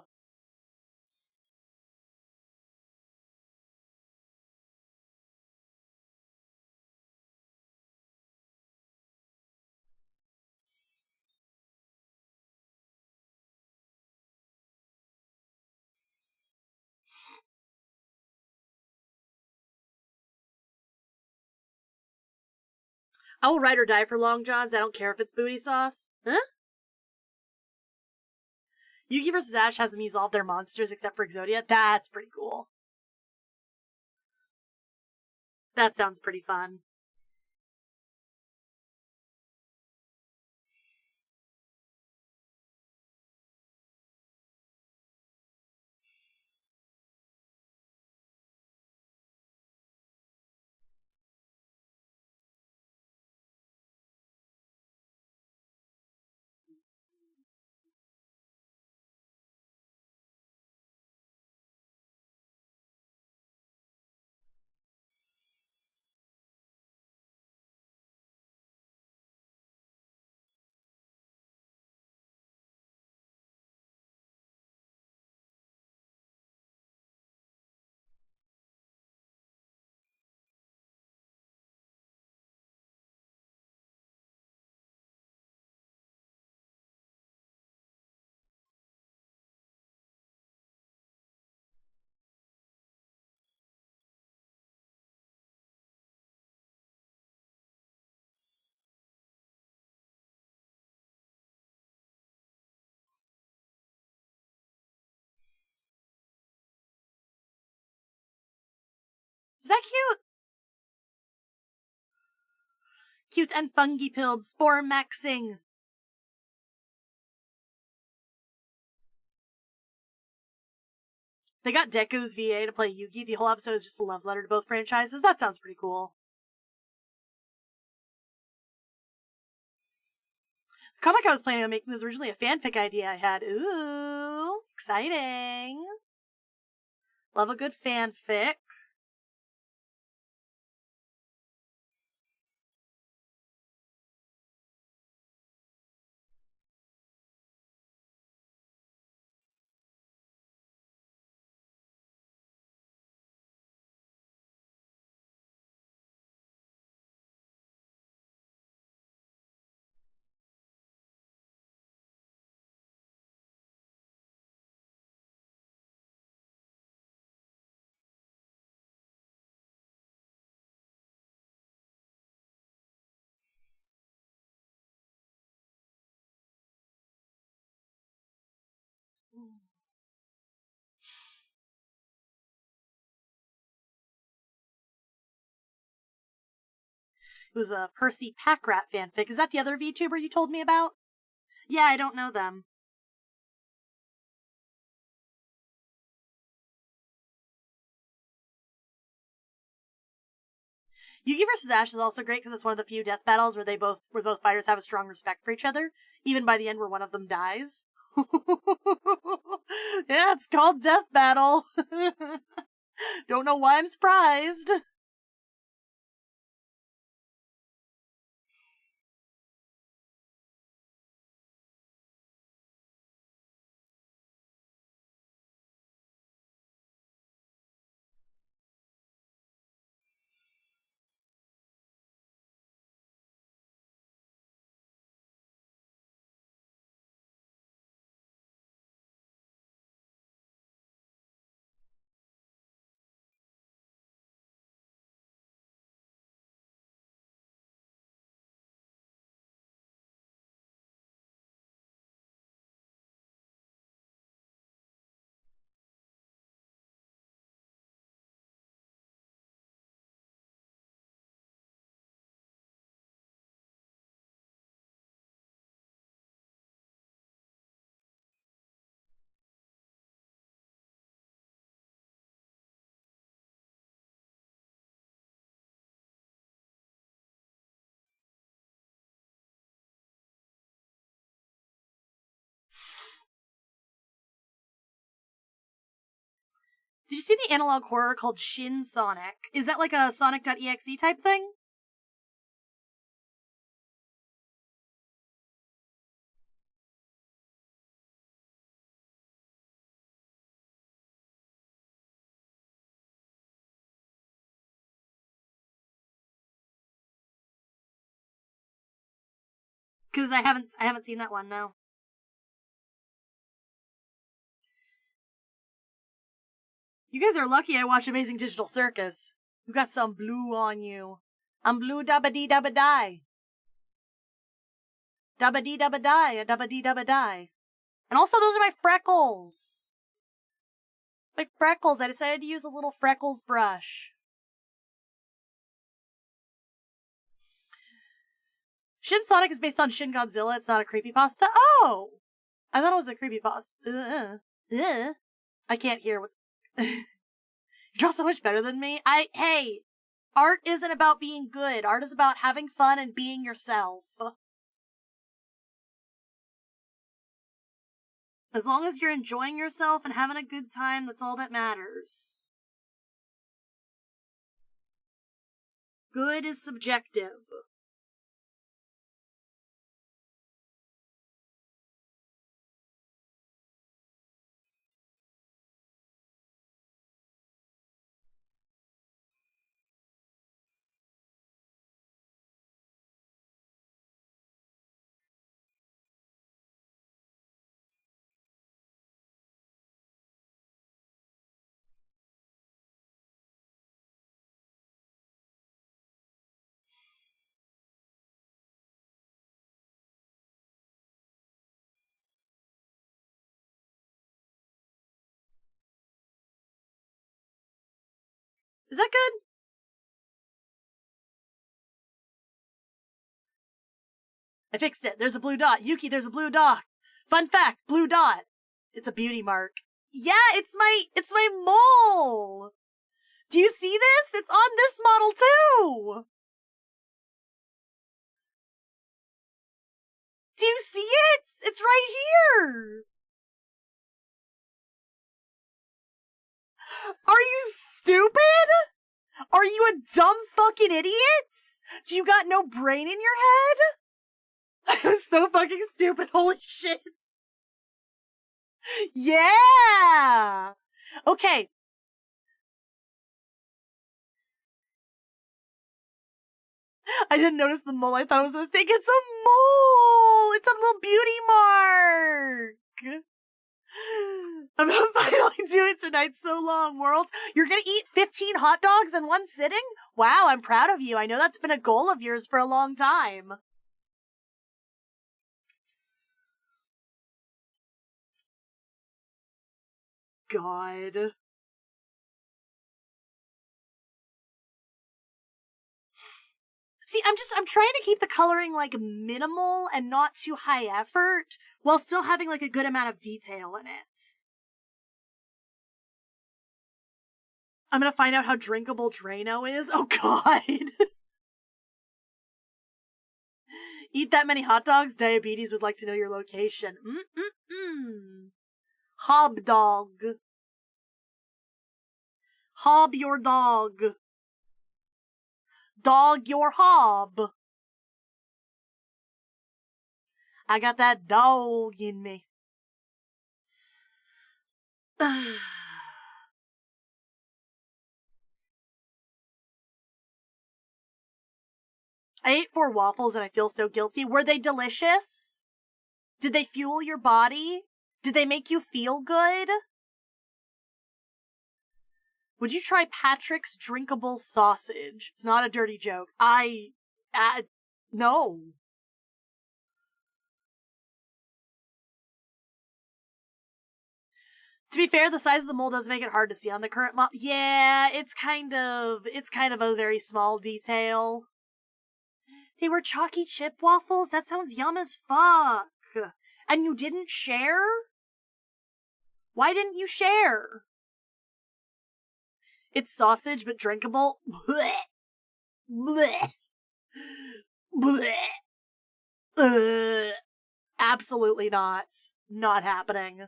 I will ride or die for Long Johns. I don't care if it's booty sauce. Huh? Yuki vs. Ash has them use all of their monsters except for Exodia. That's pretty cool. That sounds pretty fun. Is that cute? Cute and fungi pilled, spore maxing. They got Deku's VA to play Yuki. The whole episode is just a love letter to both franchises. That sounds pretty cool. The comic I was planning on making was originally a fanfic idea I had. Ooh, exciting. Love a good fanfic. It was a Percy Packrat fanfic. Is that the other VTuber you told me about? Yeah, I don't know them. Yuki versus Ash is also great because it's one of the few death battles where both fighters have a strong respect for each other, even by the end where one of them dies. Yeah, it's called Death Battle. Don't know why I'm surprised. Did you see the analog horror called Shin Sonic? Is that like a Sonic.exe type thing? Because I haven't seen that one, no. You guys are lucky I watch Amazing Digital Circus. You got some blue on you. I'm blue dabba dee dabba die. Dabba dee dabba die, a dabba dee dabba die. And also those are my freckles. It's my freckles. I decided to use a little freckles brush. Shin Sonic is based on Shin Godzilla. It's not a creepypasta. Oh! I thought it was a creepypasta. I can't hear what... You draw so much better than me. Hey! Art isn't about being good. Art is about having fun and being yourself. As long as you're enjoying yourself and having a good time, that's all that matters. Good is subjective. Is that good? I fixed it. There's a blue dot. Yuki, there's a blue dot. Fun fact, blue dot. It's a beauty mark. Yeah, it's my mole. Do you see this? It's on this model too. Do you see it? It's right here. Are you stupid? Are you a dumb fucking idiot? Do you got no brain in your head? I was so fucking stupid. Holy shit. Yeah. Okay. I didn't notice the mole. I thought it was a mistake. It's a mole. It's a little beauty mark. I'm gonna finally do it tonight. So long, world. You're gonna eat 15 hot dogs in one sitting? Wow, I'm proud of you. I know that's been a goal of yours for a long time. God. See, I'm trying to keep the coloring, like, minimal and not too high effort, while still having, like, a good amount of detail in it. I'm gonna find out how drinkable Drano is. Oh, God. Eat that many hot dogs? Diabetes would like to know your location. Hobdog. Hob your dog. Dog your hob. I got that dog in me. I ate 4 waffles and I feel so guilty. Were they delicious? Did they fuel your body? Did they make you feel good? Would you try Patrick's drinkable sausage? It's not a dirty joke. No. To be fair, the size of the mole does make it hard to see on the current model. Yeah, it's kind of a very small detail. They were chalky chip waffles? That sounds yum as fuck. And you didn't share? Why didn't you share? It's sausage, but drinkable? Blech. Blech. Blech. Absolutely not. Not happening.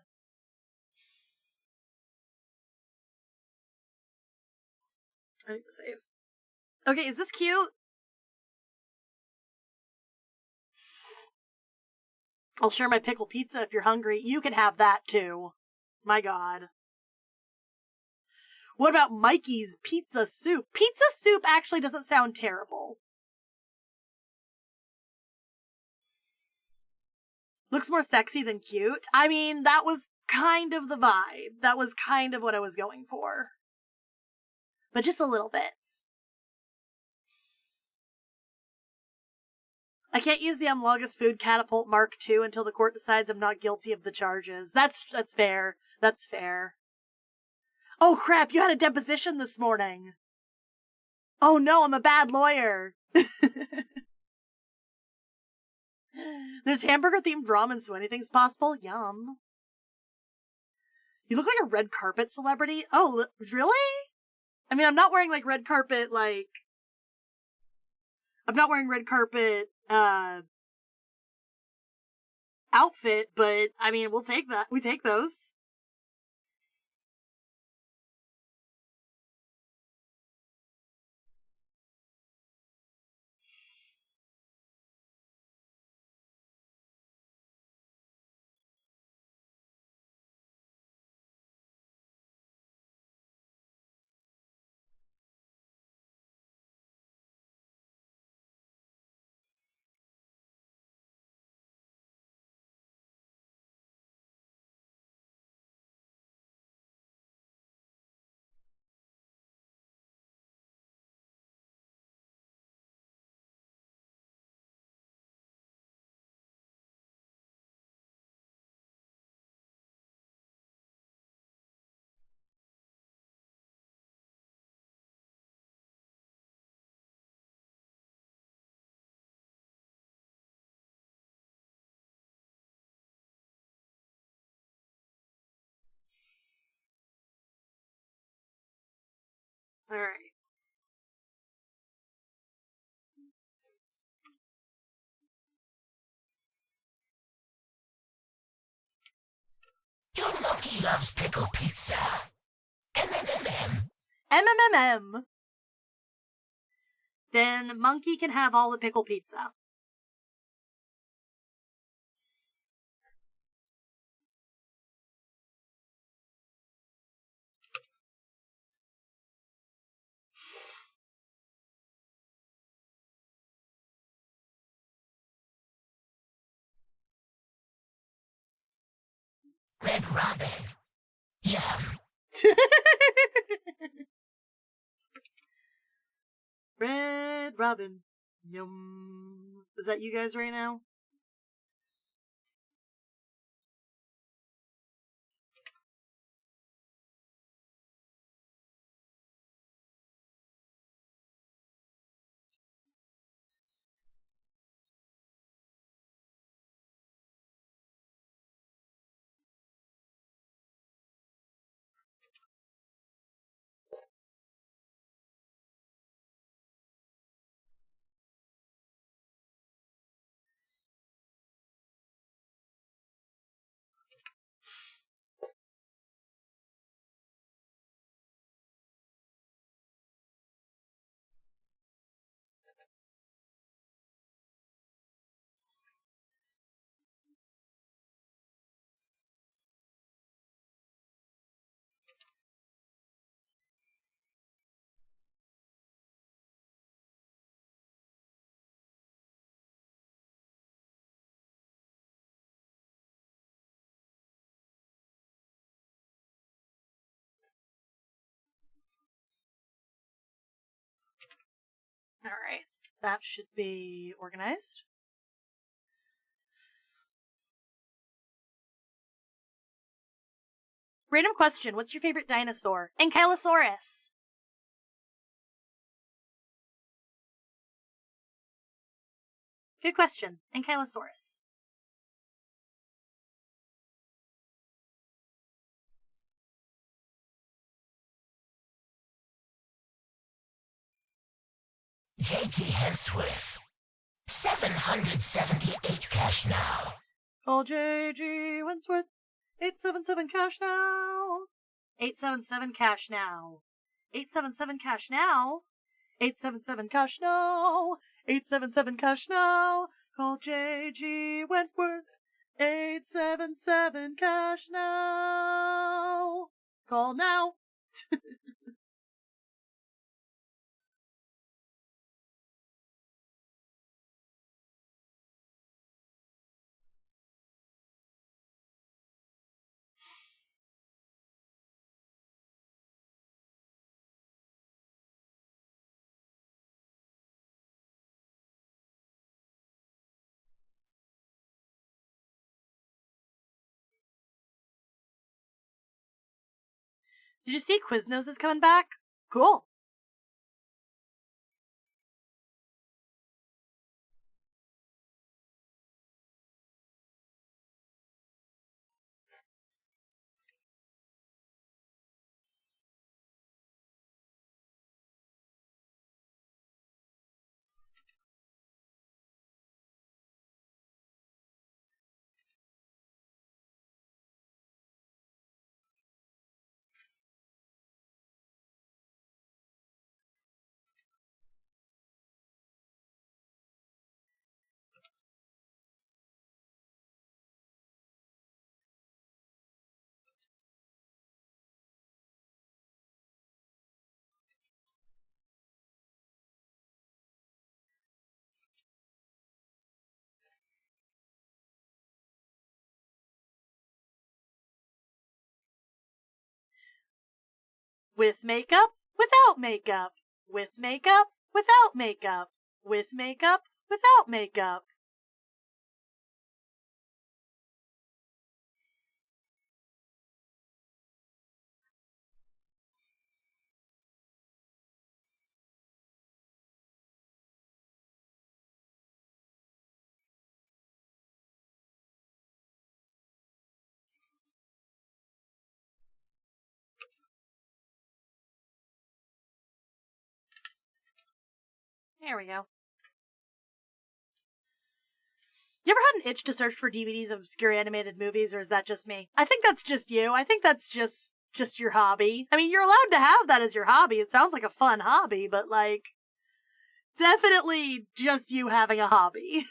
I need to save. Okay, is this cute? I'll share my pickle pizza if you're hungry. You can have that too. My God. What about Mikey's pizza soup? Pizza soup actually doesn't sound terrible. Looks more sexy than cute. I mean, that was kind of the vibe. That was kind of what I was going for. But just a little bit. I can't use the Amlogous Food Catapult Mark II until the court decides I'm not guilty of the charges. That's fair. That's fair. Oh crap, you had a deposition this morning. Oh no, I'm a bad lawyer. There's hamburger-themed ramen, so anything's possible. Yum. You look like a red carpet celebrity. Oh, really? I mean, I'm not wearing, like, red carpet, like... I'm not wearing red carpet, outfit, but, I mean, we'll take that. We take those. Alright. Your monkey loves pickle pizza. MMMM. MMMM. Then Monkey can have all the pickle pizza. Red Robin. Yum. Red Robin. Yum. Is that you guys right now? Alright. That should be organized. Random question. What's your favorite dinosaur? Ankylosaurus. Good question. Ankylosaurus. J.T. Hensworth. 778 cash now. Call J.G. Hensworth. 877 cash now. 877 cash now. 877 cash now. 877 cash now. 877 cash now. Call J.G. Wentworth. 877 cash now. Call now. Did you see Quiznos is coming back? Cool. With makeup, without makeup. With makeup, without makeup. With makeup, without makeup. There we go. You ever had an itch to search for DVDs of obscure animated movies, or is that just me? I think that's just you. I think that's just your hobby. I mean, you're allowed to have that as your hobby. It sounds like a fun hobby, but like, definitely just you having a hobby.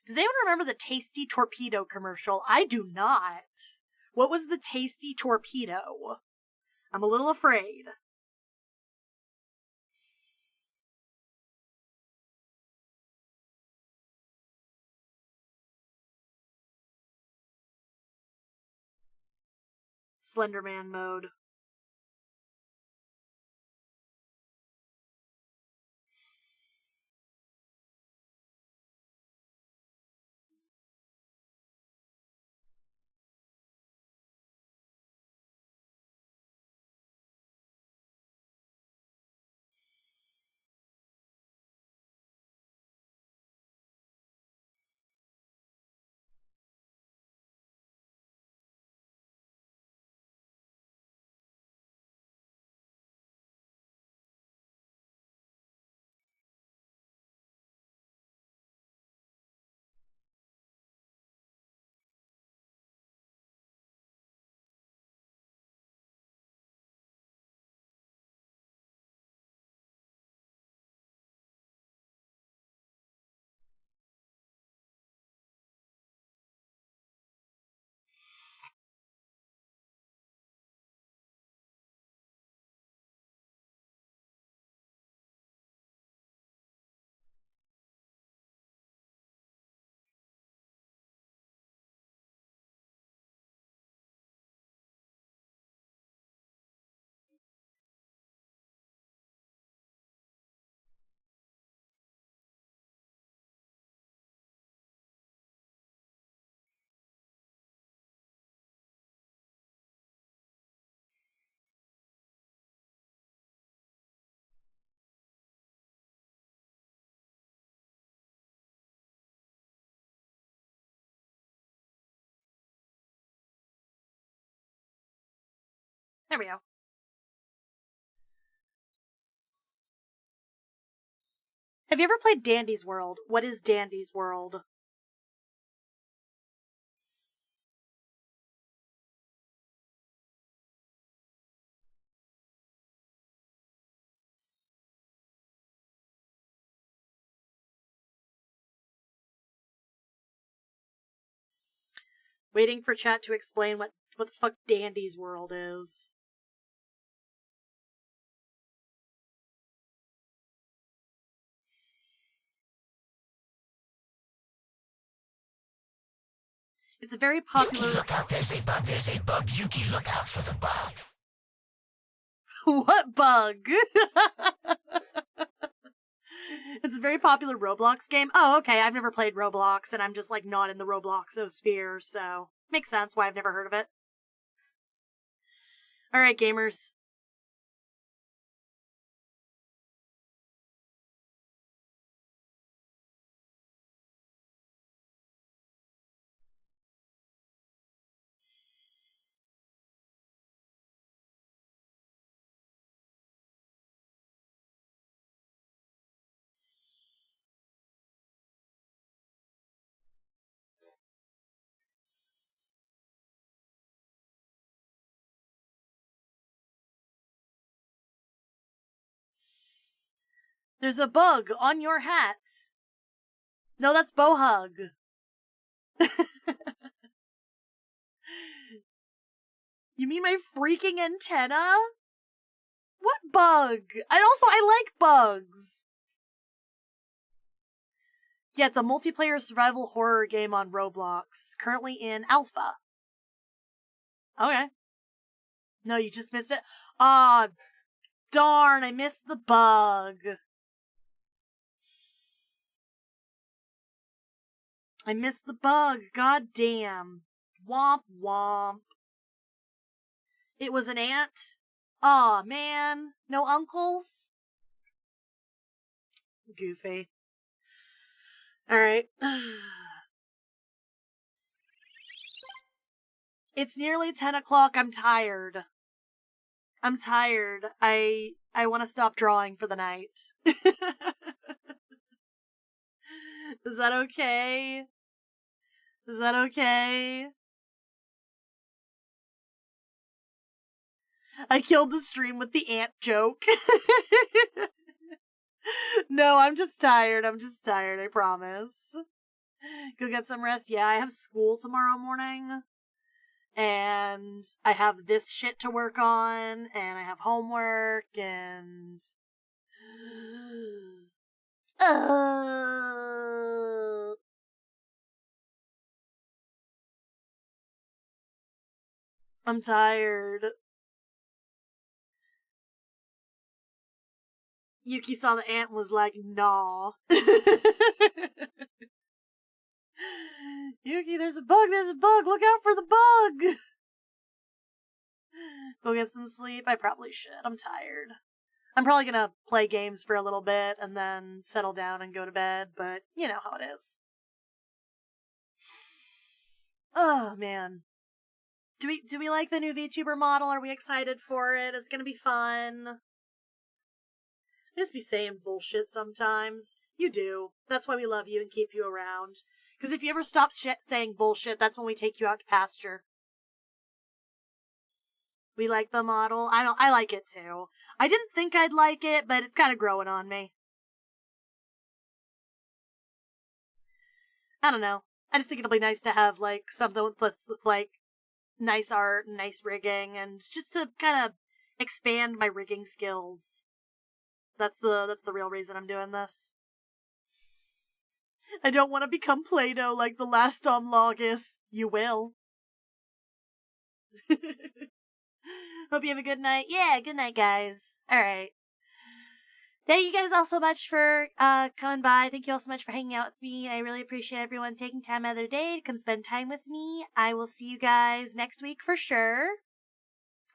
Does anyone remember the Tasty Torpedo commercial? I do not. What was the Tasty Torpedo? I'm a little afraid. Slenderman mode. There we go. Have you ever played Dandy's World? What is Dandy's World? Waiting for chat to explain what the fuck Dandy's World is. It's a very popular... Yuki, look out, there's a bug, Yuki, look out for the bug. What bug? It's a very popular Roblox game. Oh, okay, I've never played Roblox, and I'm just, like, not in the Robloxosphere, so... Makes sense why I've never heard of it. Alright, gamers. There's a bug on your hats. No, that's Bohug. You mean my freaking antenna? What bug? I like bugs. Yeah, it's a multiplayer survival horror game on Roblox. Currently in alpha. Okay. No, you just missed it? Aw, darn, I missed the bug. I missed the bug, god damn. Womp womp. It was an ant? Aw, man. No uncles? Goofy. Alright. It's nearly 10 o'clock, I'm tired. I'm tired. I want to stop drawing for the night. Is that okay? Is that okay? I killed the stream with the ant joke. No, I'm just tired. I promise. Go get some rest. Yeah, I have school tomorrow morning. And I have this shit to work on. And I have homework. And... I'm tired. Yuki saw the ant and was like, nah. Yuki, there's a bug, look out for the bug! Go get some sleep? I probably should, I'm tired. I'm probably gonna play games for a little bit and then settle down and go to bed, but you know how it is. Oh, man. Do we like the new VTuber model? Are we excited for it? Is it gonna be fun? I just be saying bullshit sometimes. You do. That's why we love you and keep you around. Because if you ever stop saying bullshit, that's when we take you out to pasture. We like the model. I like it too. I didn't think I'd like it, but it's kind of growing on me. I don't know. I just think it'll be nice to have, like, something with like, nice art and nice rigging, and just to kind of expand my rigging skills. That's the real reason I'm doing this. I don't want to become Play-Doh like the last Logis. You will. Hope you have a good night. Yeah, good night, guys. Alright. Thank you guys all so much for coming by. Thank you all so much for hanging out with me. I really appreciate everyone taking time out of their day to come spend time with me. I will see you guys next week for sure.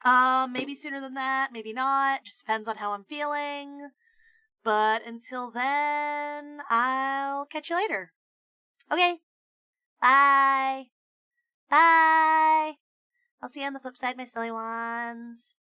Maybe sooner than that, maybe not. Just depends on how I'm feeling. But until then, I'll catch you later. Okay. Bye. Bye. I'll see you on the flip side, my silly ones.